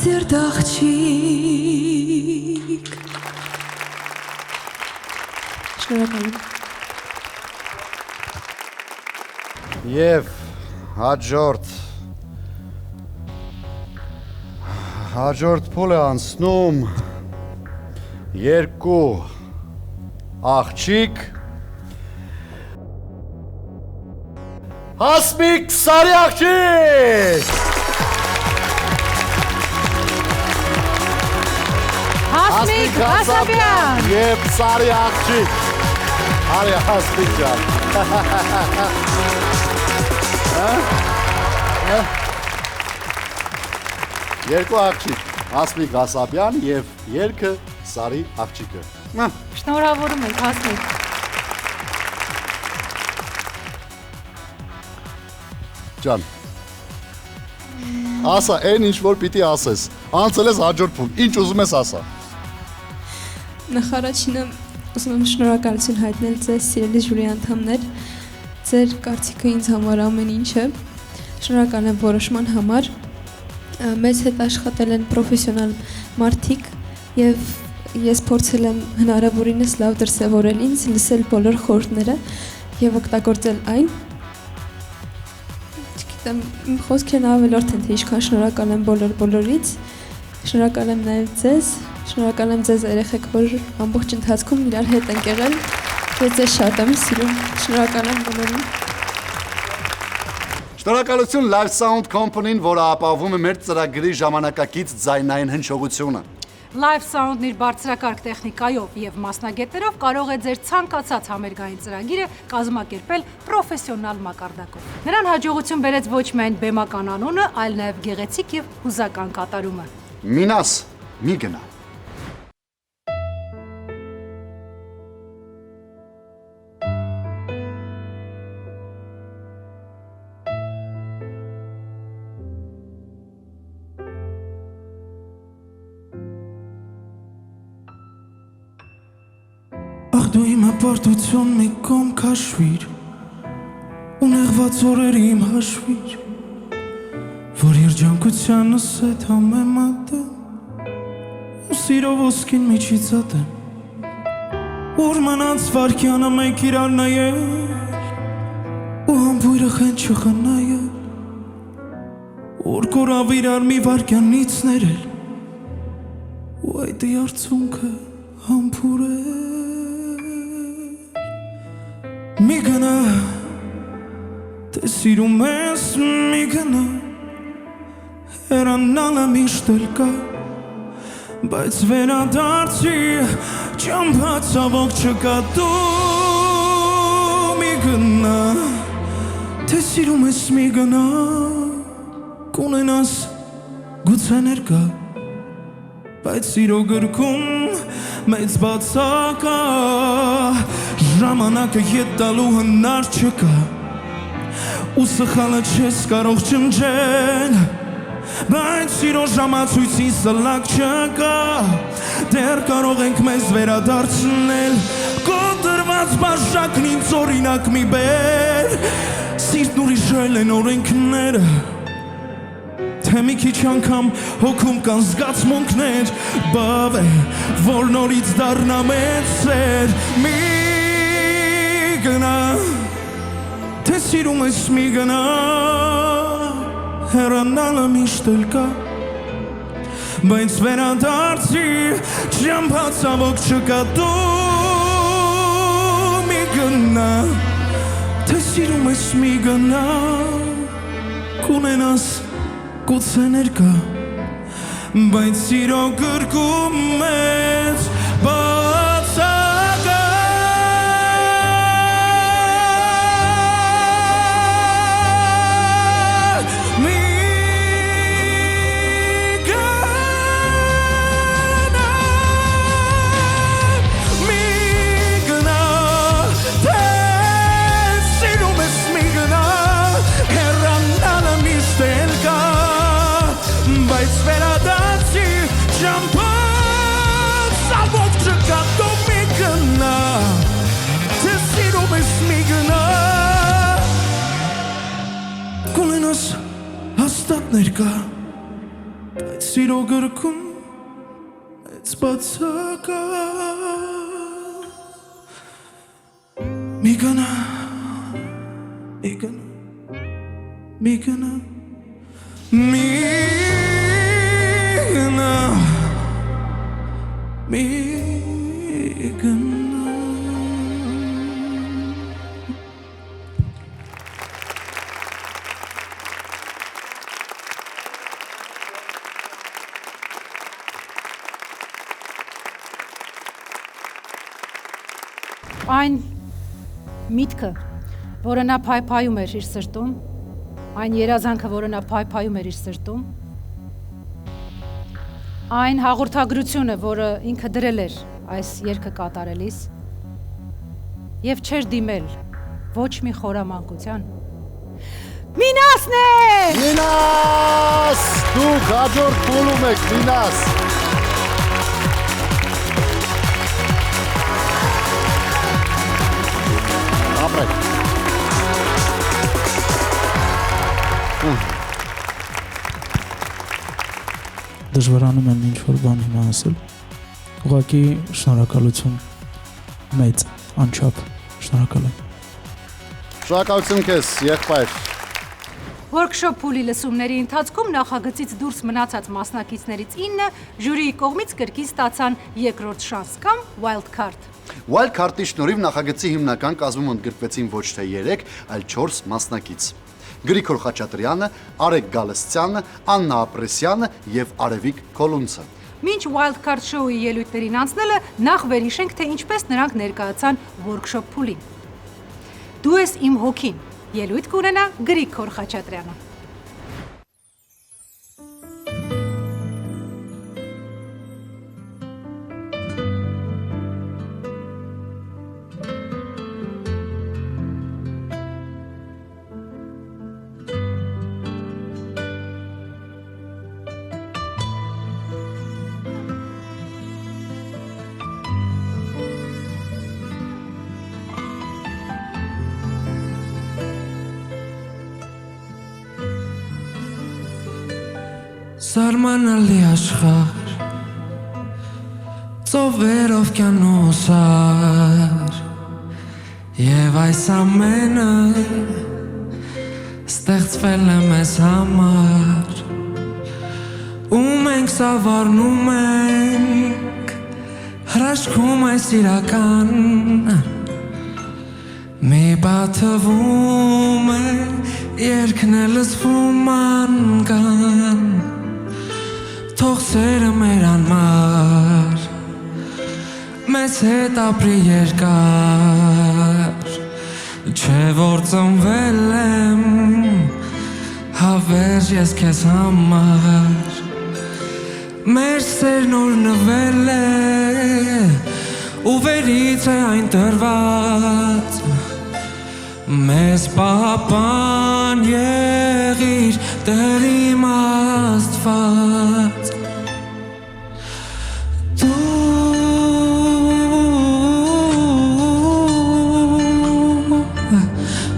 սիրտ աղջիկ Շնորհակալ եմ Եվ հաջորդ փուլը անցնում երկու աղջիկ Հասմիկ Սարի աղջիկ Հասմիկ Հասապյան Եվ Սարի աղջիկ Արի Հասմիկ ջան Երկու աղջիկ Հասմիկ Հասապյան եւ երգը Սարի աղջիկը Շնորհավորում ենք Հասմիկ Ջան Ասա այն ինչ որ պիտի ասես Անցել ես հաջորդ փուլ Ինչ ուզում ես ասա Նախարարինը ուզում եմ շնորհակալություն հայտնել ձեզ սիրելի ժյուրի անդամներ Ձեր կարծիքը ինձ համար ամեն ինչ է Շնորհակալ եմ որոշման համար Մեզ հետ աշխատել են պրոֆեսիոնալ մարդիկ եւ ես փորձել եմ հնարավորինս լավ դրսևորել ինձ, լսել բոլոր խորհուրդները եւ օգտագործել այն։ Չգիտեմ, իմ խոսքերն ավելորդ են, թե ինչքան շնորհակալ եմ բոլորից։ Շնորհակալ եմ նաեւ ձեզ, շնորհակալ եմ ձեզ երեխեք, որ ամբողջ ընթացքում իրար հետ ենք եղել։ Ես ձեզ շատ եմ սիրում։ Շնորհակալ եմ բոլորին։ Շնորհակալություն Live Sound Company-ին, որը ապահովում է մեր ծրագրի ժամանակակից ձայնային հնչողությունը։ Live Sound-ն իր բարձրակարգ տեխնիկայով եւ մասնագետներով կարող է ձեր ցանկացած համերգային ծրագիրը կազմակերպել պրոֆեսիոնալ մակարդակով։ Նրան հաջողություն բերեց ոչ միայն բեմական անունը, այլ նաեւ գեղեցիկ եւ հուզական կատարումը։ Մինաս, մի գնա։ Ախ դու իմ ապարտություն մի կողմ քաշվիր ու նեղված օրերի իմ հաշվիր որ երջանկությանս հետ համեմատեմ ու սիրով ոսկին միջից ատեմ որ մնաց վարկյանը մեկ իրար նայեր ու համբույրը խեն չխնայել որ կորավ իրար մի վարկյանից ներել ու այդ արցունքը համբուրել Mi gana Te sirում ես մի գնա Հերանալը միշտ էլ կա Բայց վերադարձի Ճամփա ցավոք չկա Դու մի գնա Te sirում ես մի գնա Կունենաս գուցե ներկա Բայց սիրո գրքում մեծ բացակա Ժամանակը ետ տալու հնար չկա Ու սխալը չես կարող ճնջել Բայց սիրո ժամացույցի սլակ չկա Դեռ կարող ենք մեզ վերադարձնել Կոտրված բաժակն ինձ օրինակ մի բեր Սիրտն ուրիշել են օրենքները Թե մի քիչ անգամ հոգում կան զգացմունքներ Բավ է, որ նորից դառնա մեծ սեր Մի գնա Թե սիրում ես մի գնա Հեռանալը միշտ էլ կա Բայց վերադարձի Ճամփա ցավոք չկա Դու մի գնա Թե սիրում ես մի գնա Կունենաս Գուցե ներկա Բայց սիրո գրկում մեծ բացակա Մի գնա Թե սիրում ես մի գնա Հեռանալը միշտ էլ կա Բայց վերադարձի ճամփա ցավոք չկա Դու մի գնա Թե սիրում ես մի գնա Կունենաս հաստատ ներկա Բայց Սիրո գրքում It's բացակա Mi gonna Այն միտքը, որը նա փայփայում էր իր սրտում, այն երազանքը, որը նա փայփայում էր իր սրտում, այն հաղորդագրությունը, որը ինքը դրել էր այս երգը կատարելիս, եւ չէր դիմել ոչ մի խորամանկության։ Մինասն է! Մինաս! Դուք հաջորդ փուլում եք, Մինաս! Ապրեք։ Դժվարանում եմ ինչ-որ բան հիմա ասել։ Ուղղակի շնորհակալություն մեծ, անչափ շնորհակալ եմ։ Շնորհակալություն քեզ, եղբայր։ Workshop փուլի լսումների ընթացքում նախագծից դուրս մնացած մասնակիցներից 9 ժյուրիի կողմից կրկին ստացան երկրորդ շանս կամ wild card։ Wild card-ի շնորհիվ նախագծի հիմնական կազմում ընդգրկվեցին ոչ թե 3, այլ 4 մասնակից։ Գրիգոր Խաչատրյանը, Արեգ Գալստյանը, Աննա Ապրեսյանը եւ Արևիկ Քոլունցը։ Մինչ wild card show-ի ելույթներին անցնելը նախ վերհիշենք, թե ինչպես նրանք ներկայացան workshop փուլին։ Դու ես իմ հոգին։ Ելույթ կունենա Գրիգոր Խաչատրյանը։ Զարմանալի աշխարհ ծովերով կյանոսար Եվ այս ամենը ստեղծվել է մեզ համար Ու մենք սավառնում ենք հրաշքում այս իրական Մի բաթվում է երգն է լսվում անկան Թող սերը մեր անմար Մեզ հետ ապրի երկար Չէ որ ծնվել եմ Հավերժ ես քեզ համար Մեր սերն օրնվել է Ու վերից է այն տրված Մեզ պապան եղիր Տեր իմ Աստված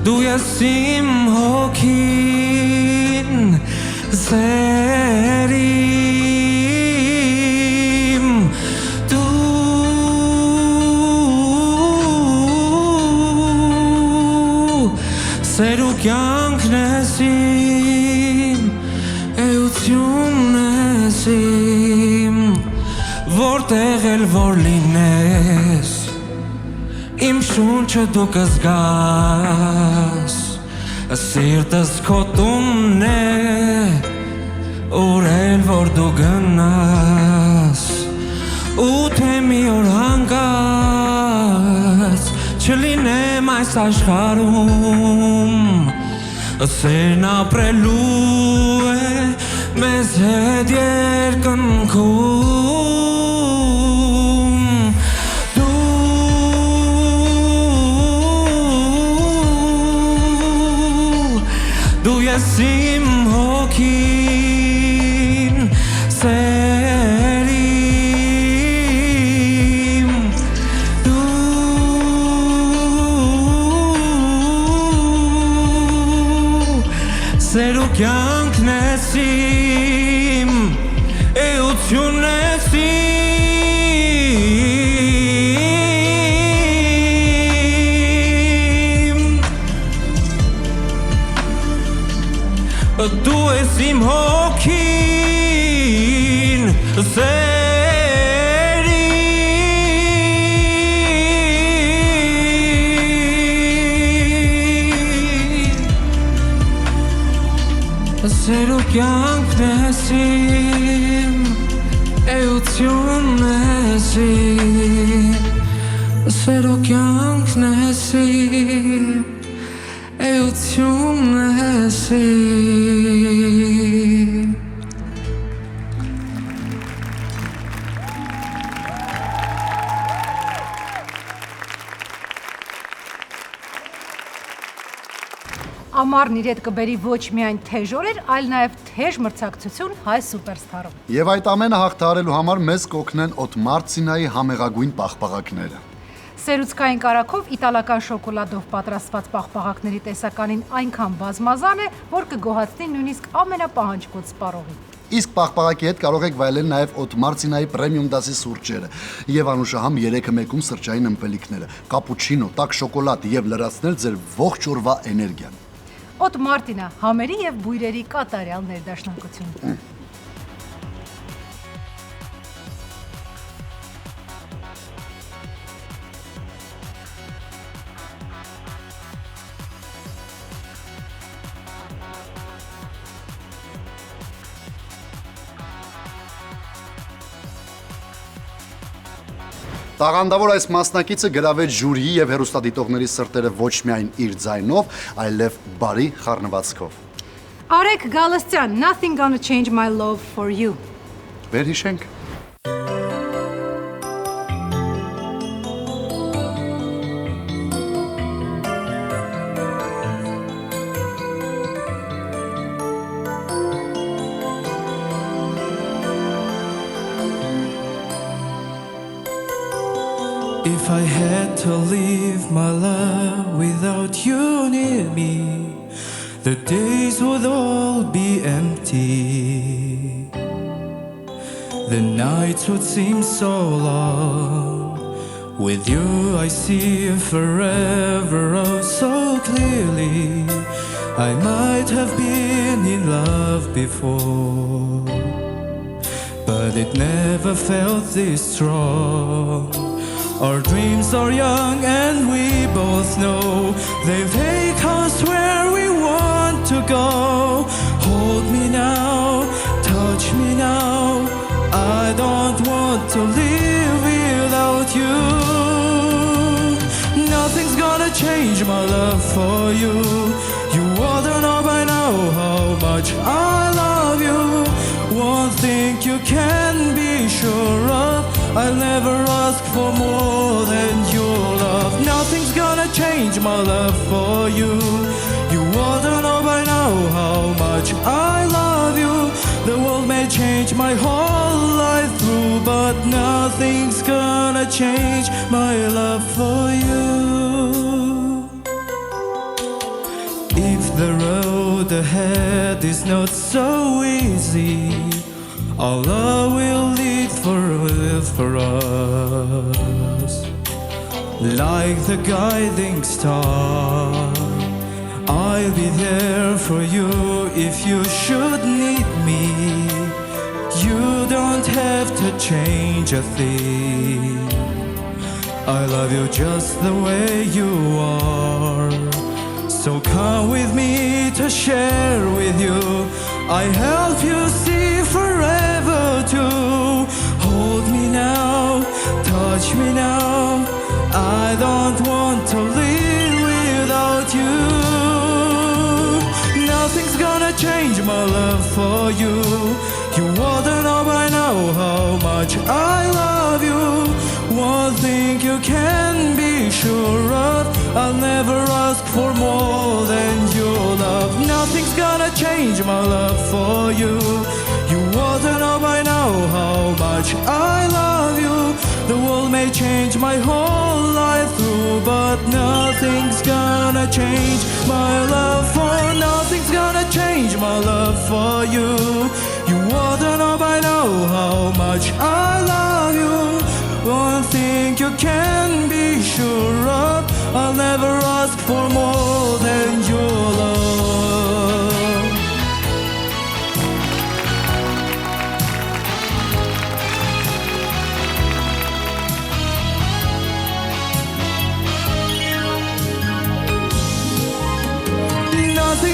Դու ես իմ հոգին Սերիմ Դու Սեր ու կյանքն ես իմ Էությունն ես իմ Որտեղ էլ որ լինես Իմ շունչը դու կզգաս Սիրտս քո տունն է Ուր էլ որ դու գնաս Ու թե մի օր հանգած Չլինեմ այս աշխարհում Սերն ապրելու է Մեզ հետ երկնքում Դու ես իմ հոգին Սերիմ Սեր ու կյանքն ես իմ իմ հոգին Սերո կյանքն ես իմ, էությունն ես իմ Սերո կյանքն ես իմ, էությունն ես իմ Ամառն իր հետ կբերի ոչ միայն թեժ օրեր, այլ նաև թեժ մրցակցություն հայ սուպերստարում։ Եվ այդ ամենը հաղթահարելու համար մեզ կօգնեն Օտմարցինայի համեղագույն պաղպաղակները։ Սերուցքային կարագով իտալական շոկոլադով պատրաստված պաղպաղակների տեսականին այնքան բազմազան է, որ կգոհացնի նույնիսկ ամենապահանջկոտ սպառողին։ Իսկ պաղպաղակի հետ կարող եք վայելել նաև Օտմարցինայի պրեմիում դասի սուրճերը եւ անուշահամ 3-1-ում սրճային ըմպելիքները, կապուչինո, տաք շոկոլադ եւ լրացնել ձեր ողջ օրվա էներգիան։ Օտմարտինա, համերի եւ բույրերի կատարյալ ներդաշնակություն։ Տաղանդավոր այս մասնակիցը գրավեց ժյուրիի եւ հեռուստադիտողների սրտերը ոչ միայն իր ձայնով, այլև բարի խառնվածքով։ Արեգ Գալստյան, Nothing gonna change my love for you։ Վերհիշենք։ If I had to leave my love without you near me, the days would all be empty. The nights would seem so long. With you I see forever oh so clearly. I might have been in love before, but it never felt this strong. Our dreams are young and we both know they'll take us where we want to go. Hold me now, touch me now. I don't want to live without you. Nothing's gonna change my love for you. You ought to know by now how much I love you. One thing you can be sure of, I'll never ask for more than your love. Nothing's gonna change my love for you. You ought to know by now how much I love you. The world may change my whole life through, but nothing's gonna change my love for you. If the road ahead is not so easy, Allah will lead for us. Like the guiding star, I'll be there for you if you should need me. You don't have to change a thing. I love you just the way you are. So come with me to share with you. I help you see forever too. Hold me now, touch me now. I don't want to live without you. Nothing's gonna change my love for you. You ought to know by now how much I love you. One thing you can be sure of, I'll never ask for more than your love. Nothing's gonna change my love for you. You ought to know by now how much I love you. The world may change my whole life through, but nothing's gonna change my love for. Nothing's gonna change my love for you. You ought to know by now how much I love you. One thing you can be sure of, I'll never ask for more than your love.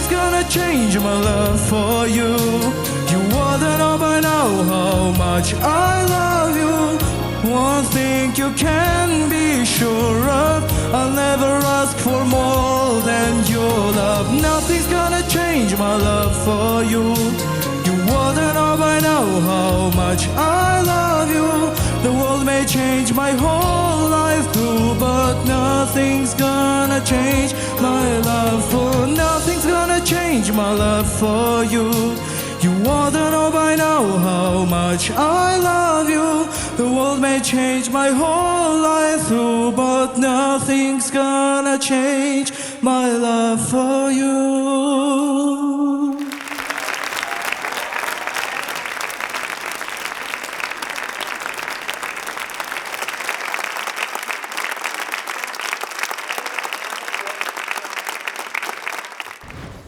nothing's gonna change my love for you. You wanna know by now how much I love you. One thing you can be sure of, I'll never ask for more than your love. Nothing's gonna change my love for you. You wanna know by now how much I love you. The world may change my whole life through, but nothing's gonna change my love for. Nothing's gonna change my love for you. You wanna know by now how much I love you. The world may change my whole life through, but nothing's gonna change my love for you.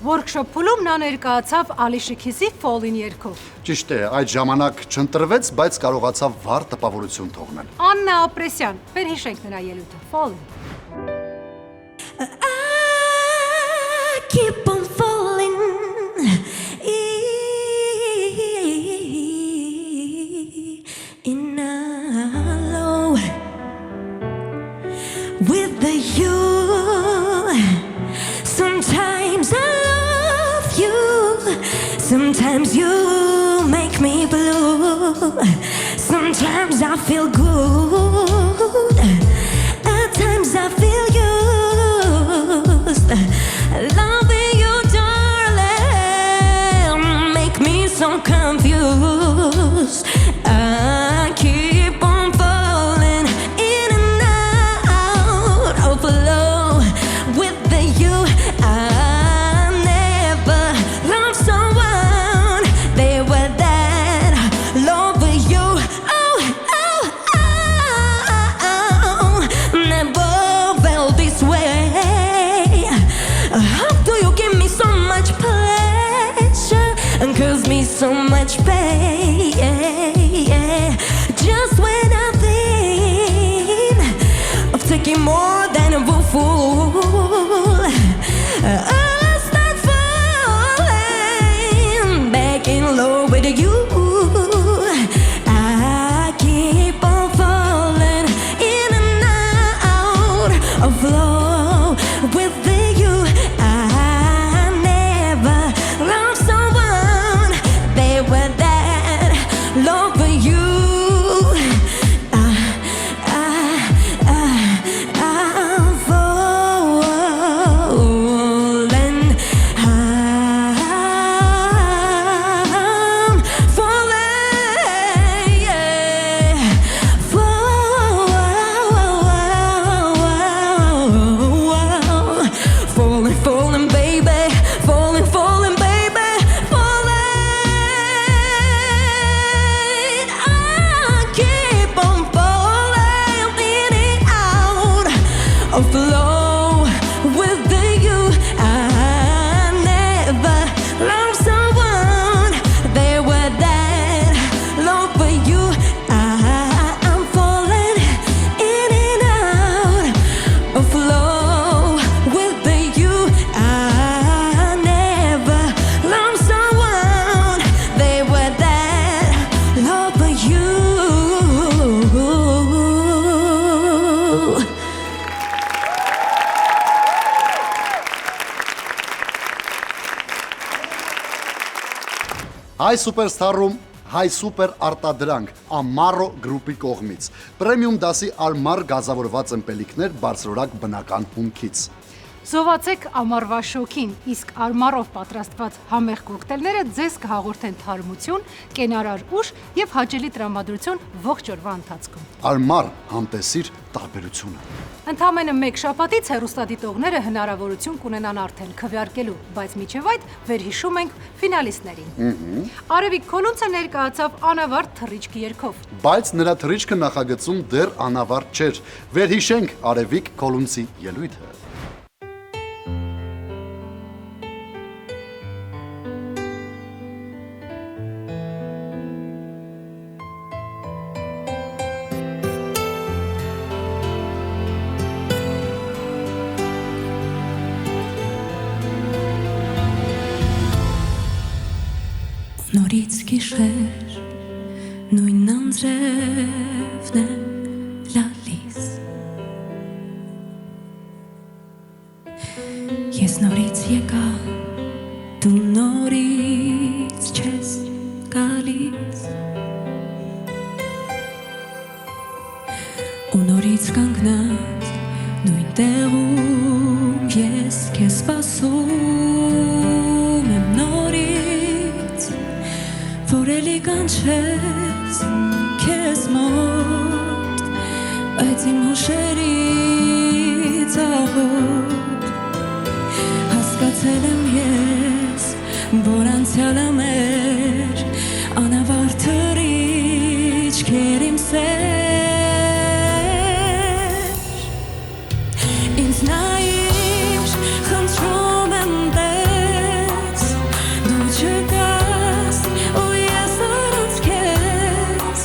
Workshop-ում նա ներկայացավ Ալիշի Քիզի Fall-in երգով։ Ճիշտ է, այդ ժամանակ չընտրվեց, բայց կարողացավ վառ տպավորություն թողնել։ Աննա Ապրեսյան, վերհիշենք նրա ելույթը Fall-in։ I keep on falling in love with you. Sometimes I love you, sometimes you make me blue, sometimes I feel good, at times I feel used. Loving you, darling, make me so confused. I keep on falling in and out of love with you. I never loved someone they were that love you. Oh, oh, oh, never felt this way. How do you give me so much pleasure and cause me so much pain? Just when I think of taking more than a fool, I start falling back in love with you. I keep on falling in and out of love with you. I never loved someone they were that love you. I'm falling. Falling, baby, falling, falling, baby, falling. I keep on falling in and out of love with you. I never loved someone they were that love for you. I'm falling in and out of love with you. I never loved someone they were that love for you. Հայ սուպերստարում հայ սուպեր արտադրանք Ամարո գրուպի կողմից։ Պրեմիում դասի Almar գազավորված ըմպելիքներ բարձրորակ բնական հումքից։ Զովացեք ամառվա շոքին, իսկ Almar-ով պատրաստված համեղ կոկտեյլները ձեզ կհաղորդեն թարմություն, կենարար ուժ եւ հաճելի տրամադրություն ողջ օրվա ընթացքում։ Almar համտեսիր տարբերությունը։ Ընդամենը մեկ շաբաթից հեռուստադիտողները հնարավորություն կունենան արդեն քվեարկելու, բայց միջև այդ վերհիշում ենք ֆինալիստներին։ Արևիկ Քոլունցը ներկայացավ անավարտ թռիչք երգով։ Բայց նրա թռիչքը նախագծում դեռ անավարտ չէր։ Վերհիշենք Արևիկ Քոլունցի ելույթը։ նորից գիշեր նույն անձրևն է լալիս ես նորից եկա դու նորից չես գալիս ու նորից կանգնած նույն տեղում ես քեզ սպասում եմ նորից որ էլի կանչես քեզ մոտ բայց իմ հուշերից աղոտ հասկացել եմ ես որ անցյալը մեր անավարտ թռիչքեր իմ սեր ինձ նայիր խնդրում եմ տես դու չկաս ու ես առանց քեզ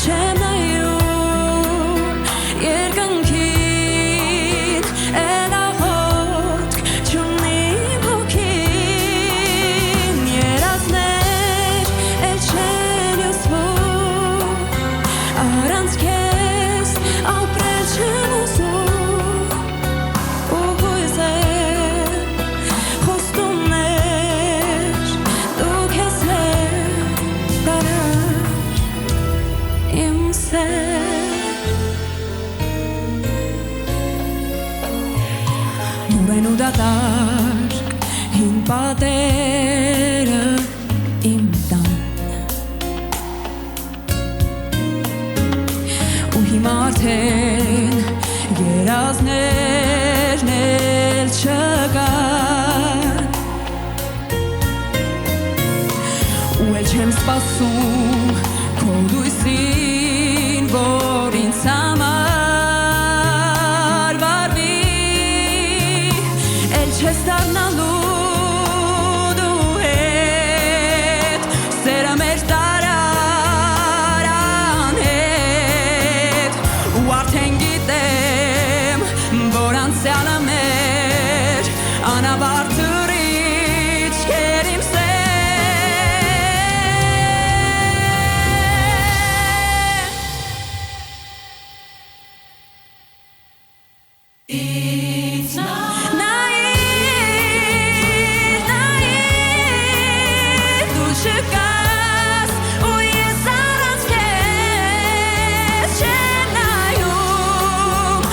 չեմ նայում երկնքին էլ աղոթք չունի իմ հոգին երազներ էլ չեն ուսվում առանց քեզ ապրել չեմ ուզում ու հույզեր խոստումներ դու քեզ հետ տարար իմ սեր նուրեն ու դատարկ հին պատերը իմ տան ու հիմա արդեն երազներն էլ չկան ու էլ չեմ սպասում քո լույսին որ ինձ համար վարվի էլ չես դառնալու դու հետ սերը մեր տարար անհետ ու արդեն գիտեմ որ անցյալը մեր անավարտ թռիչքեր իմ սեր It's not naive, naive դու չկաս ու ես առանց քեզ չեմ նայում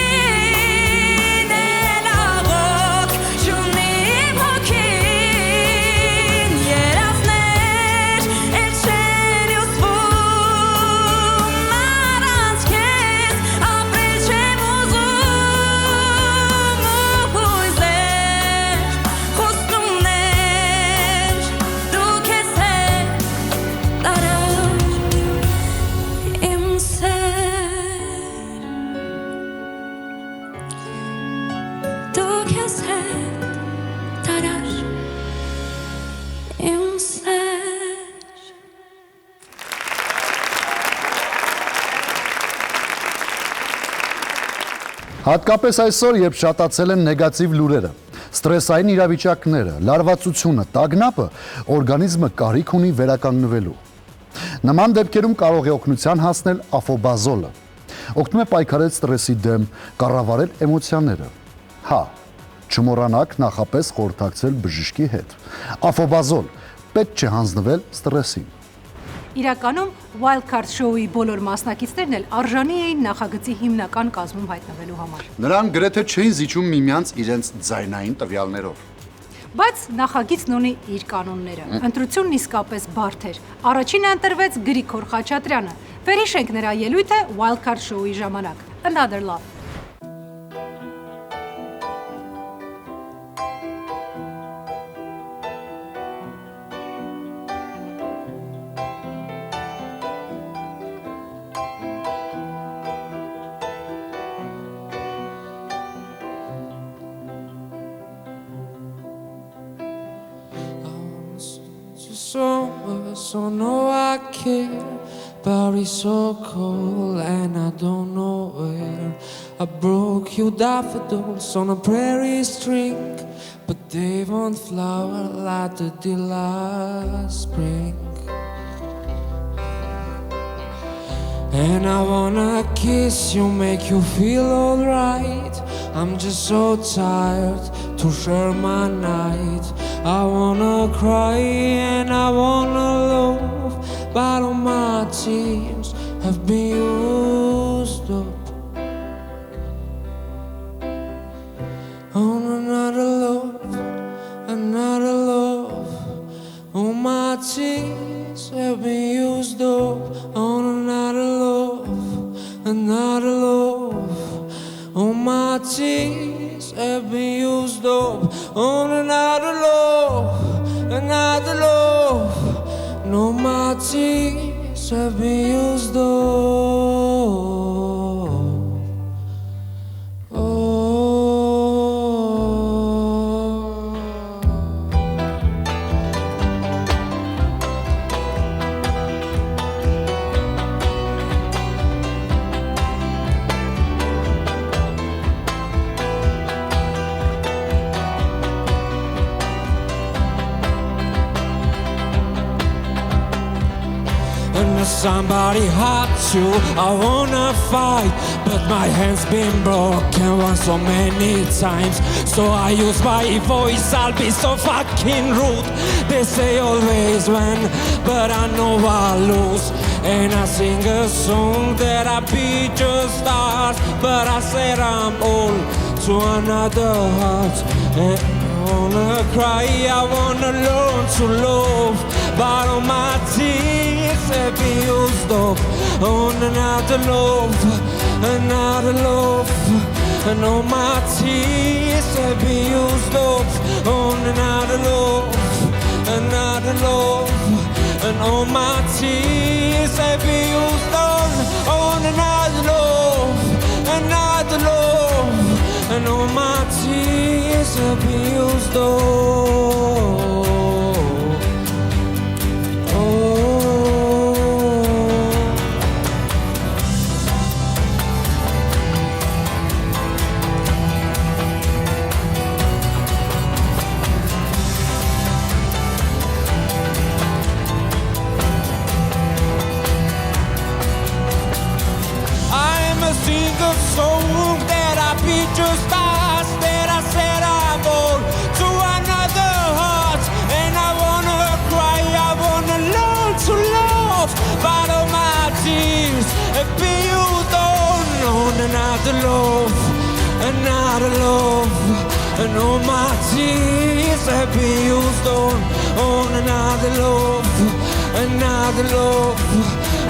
երկնքին էլ աղոթք չունի իմ հոգին երազներ էլ չեն ուսվում առանց քեզ ապրել չեմ ուզում ու հույզեր խոստումներ դու քեզ հետ տարար իմ սեր դու քեզ հետ տարար իմ սեր Հատկապես այսօր, երբ շատացել են նեգատիվ լուրերը, ստրեսային իրավիճակները, լարվածությունը, տագնապը, օրգանիզմը կարիք ունի վերականգնվելու։ Նման դեպքերում կարող է օգնության հասնել աֆոբազոլը։ Օգնում է պայքարել ստրեսի դեմ, կառավարել էմոցիաները։ Հա, չմոռանաք նախապես խորհրդակցել բժշկի հետ։ Աֆոբազոլ, պետք չէ հանձնվել ստրեսին։ Իրականում Wildcard Show-ի բոլոր մասնակիցներն էլ արժանի էին նախագծի հիմնական կազմում հայտնվելու համար։ Նրանք գրեթե չէին զիջում միմյանց իրենց ձայնային տվյալներով։ Բայց նախագիծն ունի իր կանոնները։ Ընտրությունն իսկապես բարդ էր։ Առաջինը ընտրվեց Գրիգոր Խաչատրյանը։ Վերհիշենք նրա ելույթը Wildcard Show-ի ժամանակ։ Another Love։ So no I care, but it's so cold and I don't know where. I broke you daffodils on a prairie string, but they won't flower like they did last spring. And I wanna kiss you, make you feel alright. I'm just so tired to share my night. I wanna cry and I wanna love, but all my tears have been used up on another love, another love. All my tears have been used up on another love, another love. All my tears have been used up on another love, another love. No, my tears have been used up. Somebody hot too, I wanna fight, but my hand's been broken once so many times. So I use my voice, I'll be so fucking rude. They say always win, but I know I lose. And I sing a song that I beat just stars, but I said I'm all to another heart. And I wanna cry, I wanna learn to love, but all my tears have been used up on another love, another love. And all my tears have been used up on another love, another love. And all my tears have been used on another love, another love. And all my tears have been used up. A song that I beat just fast, that I said I'm all to another heart. And I wanna cry, I wanna learn to love, but all my tears have been used on another love, another love. And all my tears have been used on another love, another love.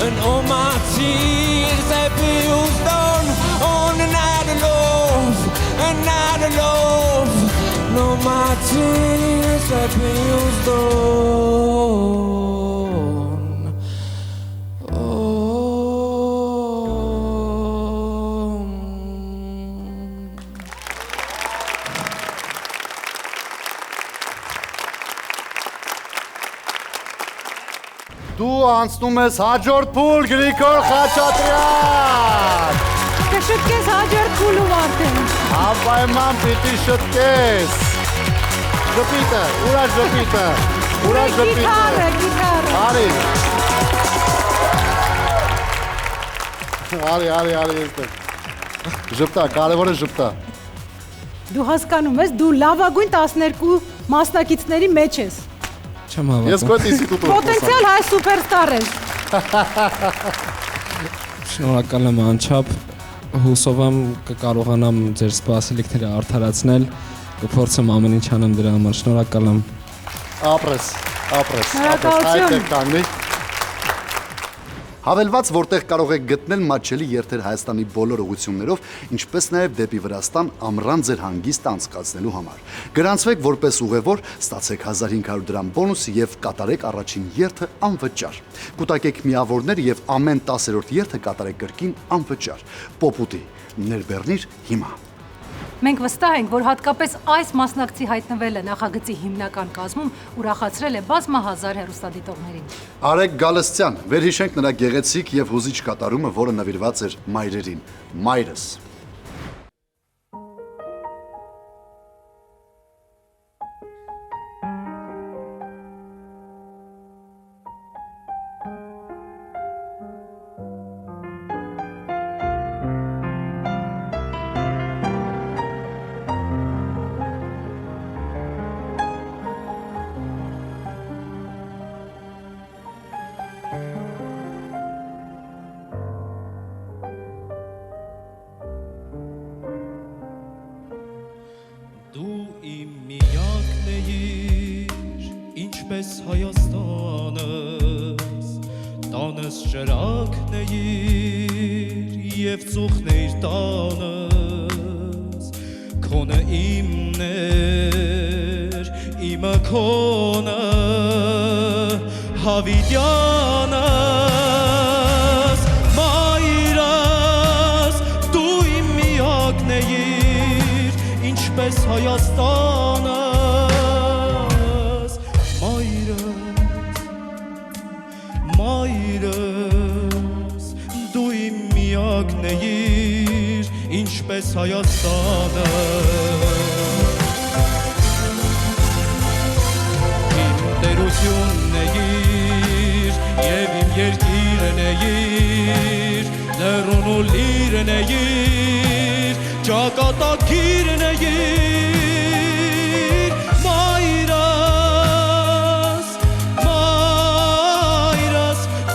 And all my tears have been used on another love, another love. No, my tears have been used on. Դու անցնում ես հաջորդ փուլ Գրիգոր Խաչատրյան։ Կշտկես հաջորդ փուլում արդեն։ Անպայման պիտի շտկես։ Ժպիտը, ուրա ժպիտը, ուրա ժպիտը։ Գիտարը։ Արի եստեղ։ Ժպտա, կարևորը ժպտա։ Դու հասկանում ես, դու լավագույն 12 մասնակիցների մեջ ես։ Չեմ հավատում։ Ես քո ինստիտուտում եմ։ Պոտենցիալ հայ սուպերստար ես։ Շնորհակալ եմ անչափ։ Հուսով եմ կկարողանամ ձեր սպասելիքները արդարացնել, կփորձեմ ամեն ինչ անեմ դրա համար։ Շնորհակալ եմ։ Ապրես։ Շնորհակալություն։ Հավելված, որտեղ կարող եք գտնել մատչելի երթեր Հայաստանի բոլոր ուղղություններով, ինչպես նաև դեպի Վրաստան ամռան ձեր հանգիստ անցկացնելու համար։ Գրանցվեք որպես ուղևոր, ստացեք 1500 դրամ բոնուս եւ կատարեք առաջին երթը անվճար։ Կուտակեք միավորներ եւ ամեն 10-րդ երթը կատարեք կրկին անվճար։ Պոպուտի ներբեռնիր հիմա։ Մենք վստահ ենք, որ հատկապես այս մասնակցի հայտնվելը նախագծի հիմնական կազմում ուրախացրել է բազմահազար հեռուստադիտողներին։ Արեգ Գալստյան, վերհիշենք նրա գեղեցիկ եւ հուզիչ կատարումը, որը նվիրված էր մայրերին։ Մայրս։ ինչպես Հայաստանս տանս ճրակն էիր և ծուխն էիր տանս քոնը իմն էր իմը քոնը Հավիտյանս մայրս դու իմ միակն էիր ինչպես Հայաստանս մայրս դու իմ միակն էիր ինչպես Հայաստանս Տերությունն էիր և իմ երկիրն էիր լեռուն ու լիրն էիր ճակատագիրն էիր մայրս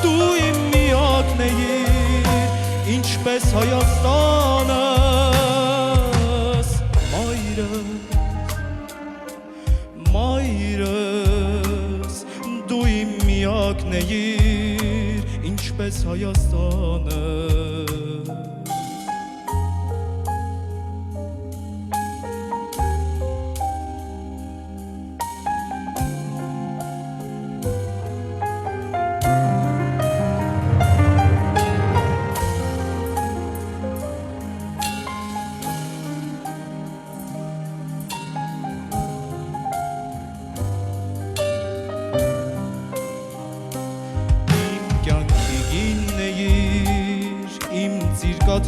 դու իմ միակն էիր ինչպես Հայաստանս մայրս դու իմ միակն էիր ինչպես Հայաստանը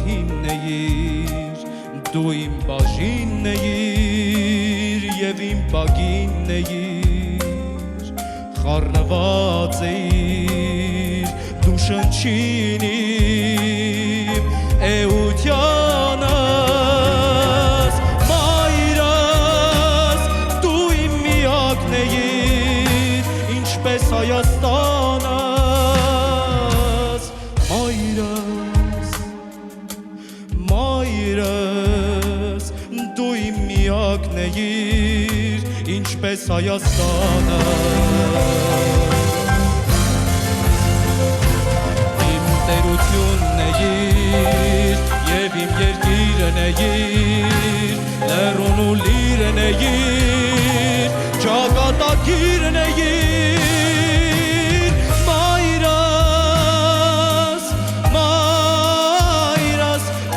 Հին էիր, դու իմ բաժինն էիր և իմ բագինն էիր, խառնված էիր, դու շնչին իմ էությանս, մայրս, դու իմ միակն էիր, ինչպես Հայաստանս, մայրս, դու իմ միակն էիր, ինչպես Հայաստանը Իմ տերությունն էիր, և իմ երկիրն էիր, լեռուն ու լիրն էիր, ճակատագիրն էիր, մայրս,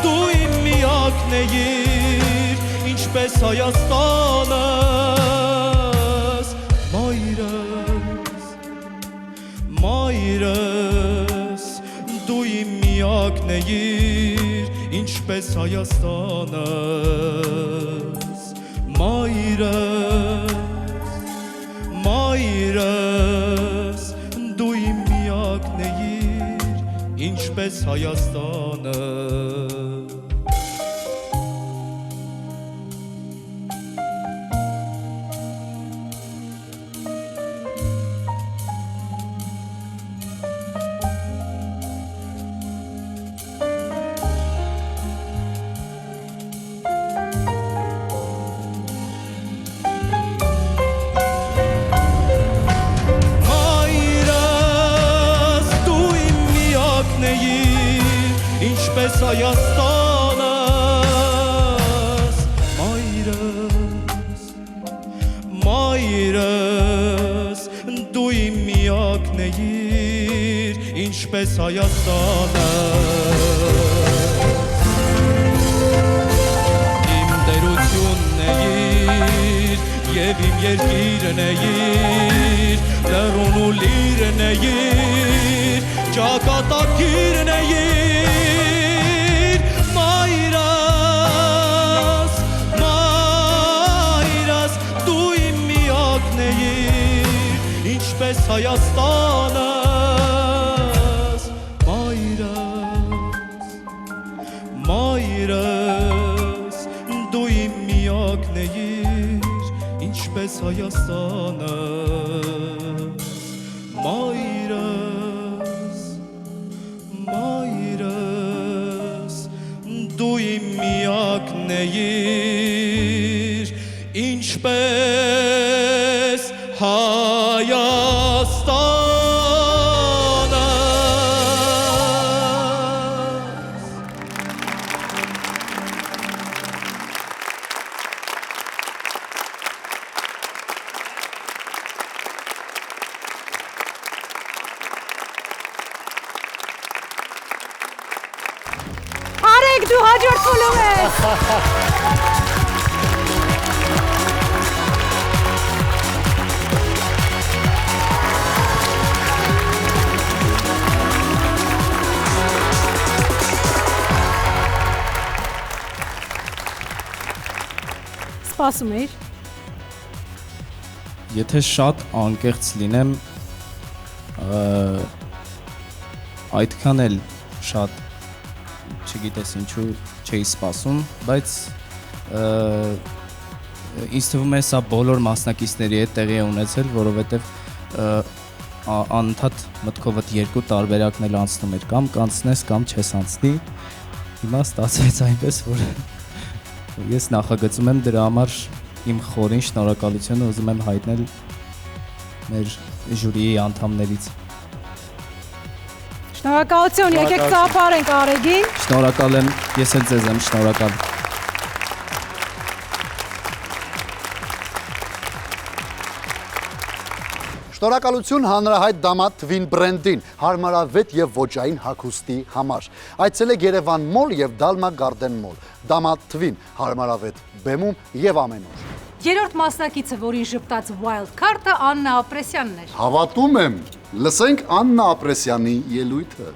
դու իմ միակն էիր, ինչպես Հայաստանս, մայրս, դու իմ միակն էիր, ինչպես Հայաստանս, մայրս, դու իմ միակն էիր, ինչպես Հայաստանս ինչպես Հայաստանս, մայրս, դու իմ միակն էիր, ինչպես Հայաստանս Իմ տերությունն էիր, և իմ երկիրն էիր, լեռուն ու լիրն էիր, ճակատագիրն էիր, մայրս, դու իմ միակն էիր, ինչպես Հայաստանս, մայրս, դու իմ միակն էիր, ինչպես Հայաստանս, մայրս, դու իմ միակն էիր, ինչպես Հայաստանս Արեգ դու հաջորդ փուլում ես։ Սպասում էիր։ Եթե շատ անկեղծ լինեմ, այդքան էլ շատ չգիտես ինչու չէի սպասում, բայց ինձ թվում է սա բոլոր մասնակիցների հետ տեղի է ունեցել, որովհետև անընդհատ մտքովդ երկու տարբերակն էլ անցնում էր, կամ կանցնես, կամ չես անցնի։ Հիմա ստացվեց այնպես, որ ես նախագծում եմ դրա համար իմ խորին շնորհակալությունը ուզում եմ հայտնել մեր ժյուրիի անդամներից։ Շնորհակալություն, եկեք ծափարենք Արեգին։ Շնորհակալ եմ, ես էլ ձեզ եմ շնորհակալ։ Շնորհակալություն հանրահայտ Դամատ Թվին բրենդին, հարմարավետ եւ ոճային հագուստի համար։ Այցելեք Երևան մոլ եւ Դալմա Garden մոլ։ Դամատ Թվին, հարմարավետ բեմում եւ ամեն օր։ Երրորդ մասնակիցը, որին ժպտաց Wild Card-ը, Աննա Ապրեսյանն էր։ Հավատում եմ, լսենք Աննա Ապրեսյանի ելույթը։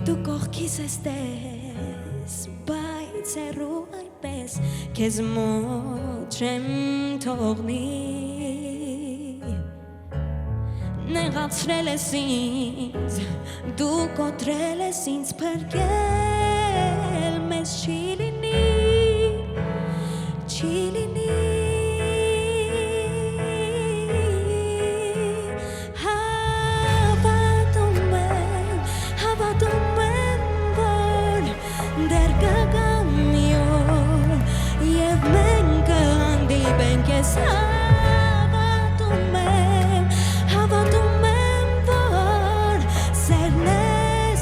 Դու կողքիս ես տես, բայց հեռու այնպես քեզ մոտ չեմ թողնի Նեղացրել ես ինձ, դու կոտրել ես ինձ փրկել մեզ չի լինի Հավատում եմ, որ սերն է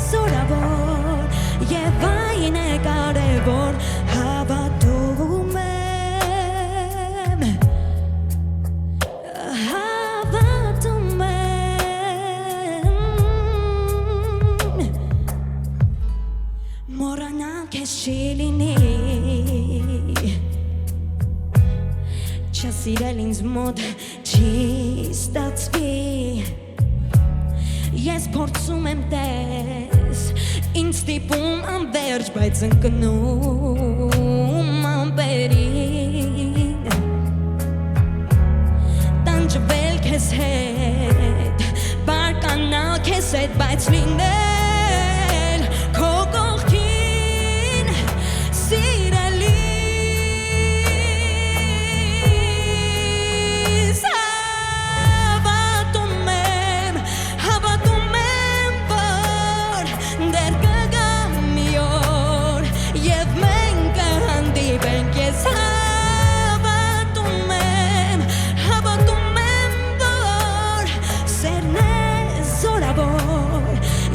զորավոր և այն է կարևոր Հավատում եմ Մոռանալ քեզ չի լինի Չսիրել ինձ մոտ չի ստացվի Ես փորձում եմ տես Ինձ ստիպում անվերջ բայց ընկնում ամպերին Տանջվել քեզ հետ Բարկանալ քեզ հետ բայց լինել քո կողքին սիրելի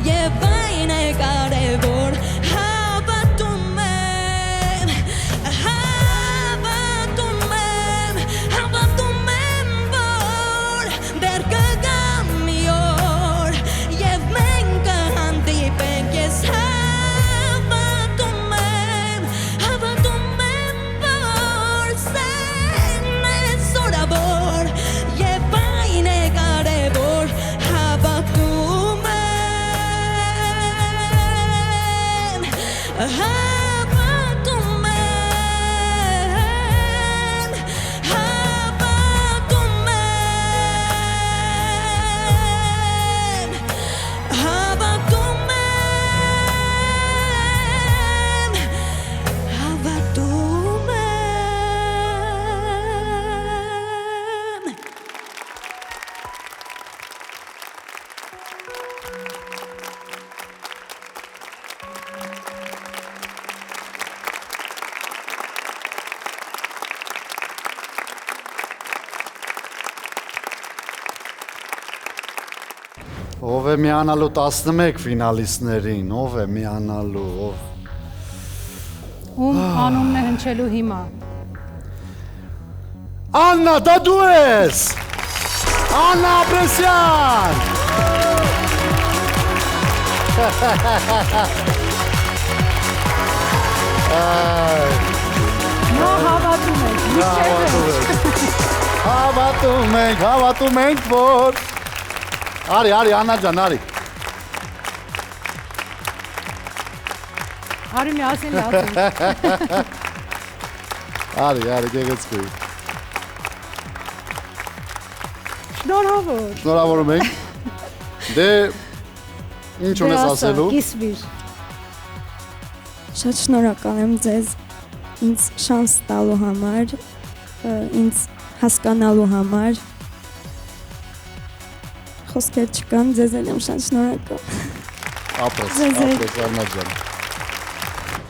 Եվ Ով է միանալու 11 ֆինալիստներին, ով է միանալու, ով։ Ում անունն է հնչելու հիմա։ Աննա, դա դու ես։ Աննա Ապրեսյան։ Նա հավատում եք, Հավատում ենք, որ Արի, Աննա ջան, արի։ Արի միասին լացին։ Արի, գեղեցկուի։ Շնորհավոր։ Շնորհավորում ենք։ Դե ինչ ունես ասելու։ Կիսվիր։ Շատ շնորհակալ եմ ձեզ ինձ շանս տալու համար, ինձ հասկանալու համար։ Խոսքեր չկան, ձեզ էլ եմ շատ շնորհակալ։ Ապրես, Աննա ջան։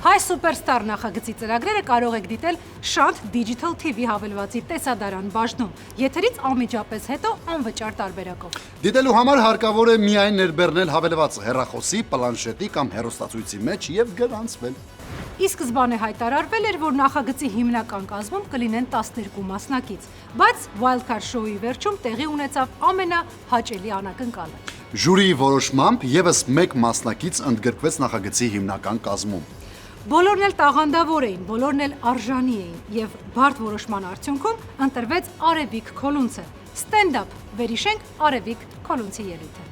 Հայ Սուպերստար նախագծի ծրագրերը կարող եք դիտել Շանթ Digital TV հավելվածի տեսադարան բաժնում, եթերից անմիջապես հետո անվճար տարբերակով։ Դիտելու համար հարկավոր է միայն ներբեռնել հավելվածը հեռախոսի, պլանշետի կամ հեռուստացույցի մեջ եւ գրանցվել։ Ի սկզբանե հայտարարվել էր, որ նախագծի հիմնական կազմում կլինեն 12 մասնակից, բայց Wildcard Show-ի վերջում տեղի ունեցավ ամենահաճելի անակնկալը։ Ժյուրիի որոշմամբ եւս 1 մասնակից ընդգրկվեց նախագծի հիմնական կազմում։ Բոլորն էլ տաղանդավոր էին, բոլորն էլ արժանի էին եւ բարդ որոշման արդյունքում ընտրվեց Արևիկ Քոլունցը։ Stand-up վերհիշենք Արևիկ Քոլունցի ելույթը։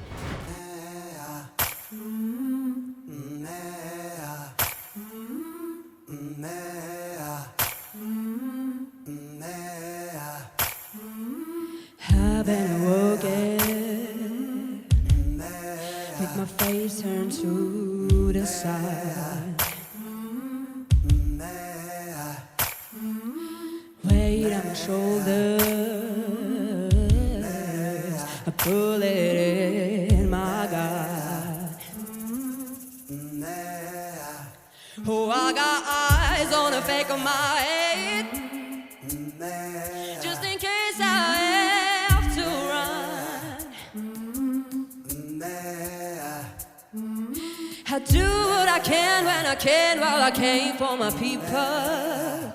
Haven't woken with my face turned to the side. Weight on my shoulders, I pull it in, my God. Oh, I got eyes on a fake of my head, just in case I have to run. I do what I can when I can, while I came for my people.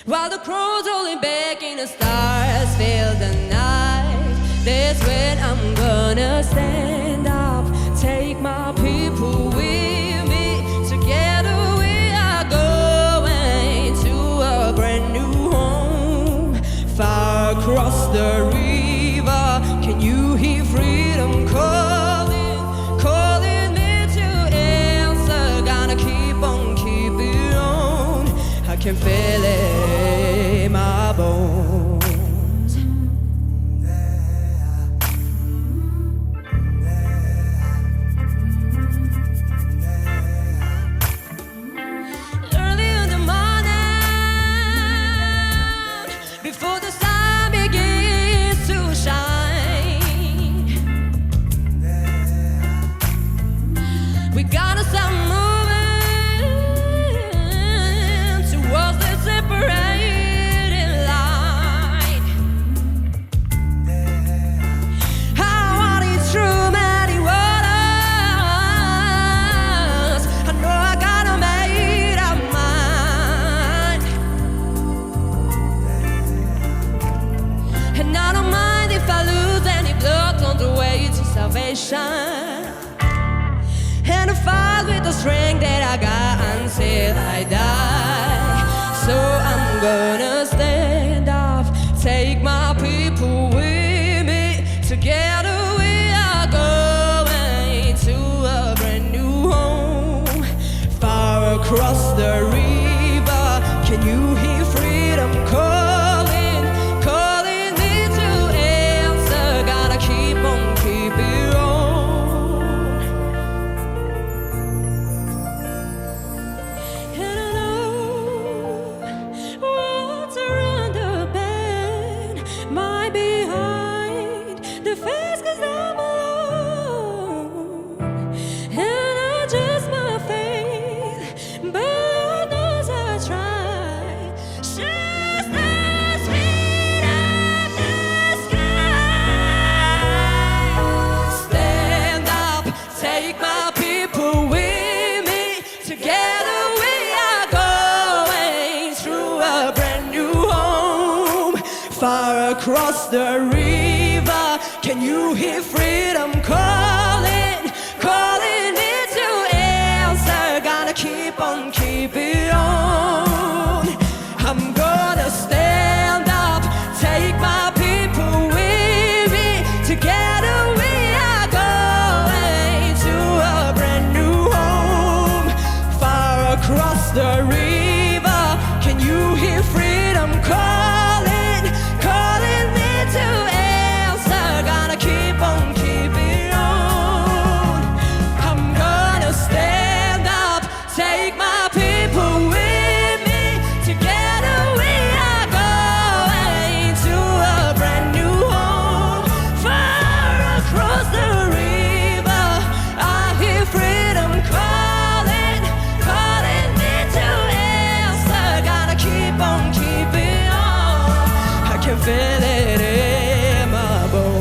While the crows rolling back in the stars fill the night, that's when I'm gonna stand up, take my people with me. Together we are going to a brand new home, far across the river. Can you hear freedom calling, calling me to answer? Gonna keep on keeping on. I can feel it in my bones. Early in the morning, before the sun begins to shine, we gotta start moving towards the separating line. I want it through many waters. I know I gotta make up mine, and I don't mind if I lose any blood on the way to salvation, and to fight with the strength that I got until I die. So I'm gonna stand up, take my people with me. Together we are going to a brand new home, far across the river. Can you hear freedom calling, calling me to answer? Gotta keep on keeping on. And I know what's freedom calling, calling me to answer. Gonna keep on keeping on. I'm gonna stand up, take my people with me. Together we are going to a brand new home, far across the river. Can you hear freedom calling, calling me to answer? Gonna keep on keeping on. I'm gonna stand up, take my people with me. Together we are going to a brand new home, far across the river. I hear freedom calling, calling me to answer. Gotta keep on keeping on. I can feel it in my bones.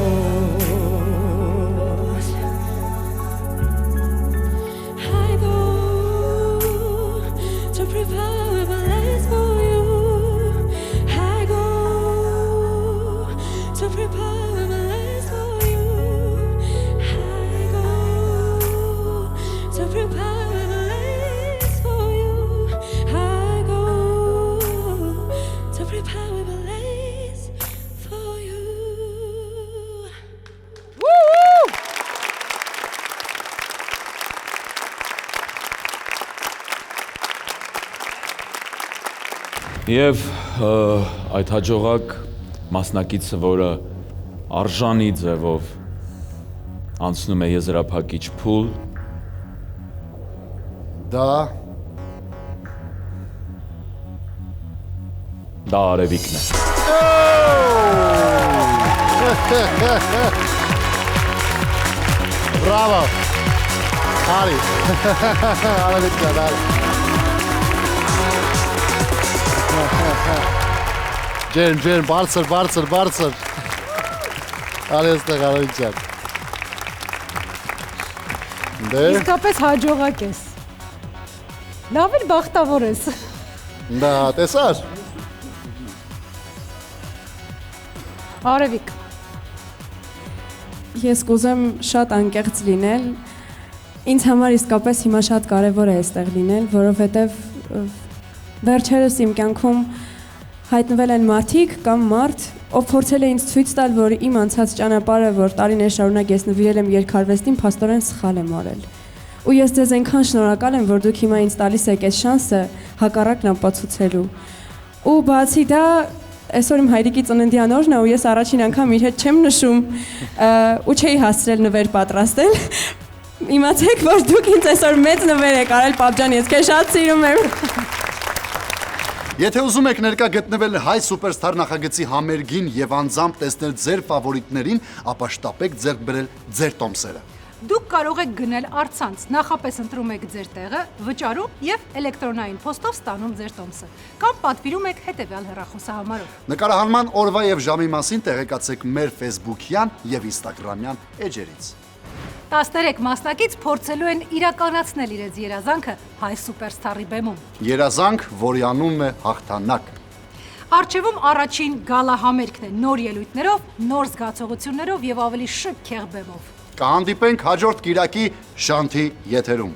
I go to prepare a place for you. I go to prepare a place for you. I go to prepare a place for you. I go to prepare a place for you. Եվ այդ հաջողակ մասնակիցը, որը արժանի ձևով անցնում է եզրափակիչ փուլ, Դա Արևիկն է։ Բրավո։ Արի։ Արևիկն է, արի։ Ջեն, բարձր։ Արի այստեղ Արևիկյան։ Դե։ Իսկապես հաջողակ ես։ Լավ էլ բախտավոր ես։ Դա տեսար։ Արևիկ։ Ես կուզեմ շատ անկեղծ լինել։ Ինձ համար իսկապես հիմա շատ կարևոր է այստեղ լինել, որովհետև վերջերս իմ կյանքում հայտնվել են մարդիկ կամ մարդ, ով փորձել է ինձ ցույց տալ, որ իմ անցած ճանապարհը, որ տարիներ շարունակ ես նվիրել եմ երկարվեստին, փաստորեն սխալ եմ արել։ Ու ես ձեզ այնքան շնորհակալ եմ, որ դուք հիմա ինձ տալիս եք այս շանսը հակառակն ապացուցելու։ Ու բացի դա, այսօր իմ հայրիկի ծննդյան օրն է ու ես առաջին անգամ իր հետ չեմ նշում ու չէի հասցրել նվեր պատրաստել։ Իմացեք, որ դուք ինձ այսօր մեծ նվեր եք արել, պապ ջան, ես քեզ շատ սիրում եմ։ Եթե ուզում եք ներկա գտնվել հայ սուպերստար նախագծի համերգին եւ անձամբ տեսնել ձեր ֆավորիտներին, ապա շտապեք ձեռք բերել ձեր տոմսերը։ Դուք կարող եք գնել առցանց, նախապես ընտրում եք ձեր տեղը, վճարում եւ էլեկտրոնային փոստով ստանում ձեր տոմսը, կամ պատվիրում եք հետեւյալ հեռախոսահամարով։ Նկարահանման օրվա եւ ժամի մասին տեղեկացեք մեր Facebook-յան եւ Instagram-յան էջերից։ 13 մասնակից փորձելու են իրականացնել իրենց երազանքը հայ սուպերստարի բեմում։ Երազանք, որի անունն է հաղթանակ։ Արջևում առաջին գալա համերգն է նոր ելույթներով, նոր զգացողություններով եւ ավելի շքեղ բեմով։ Կհանդիպենք հաջորդ կիրակի Շանթի եթերում։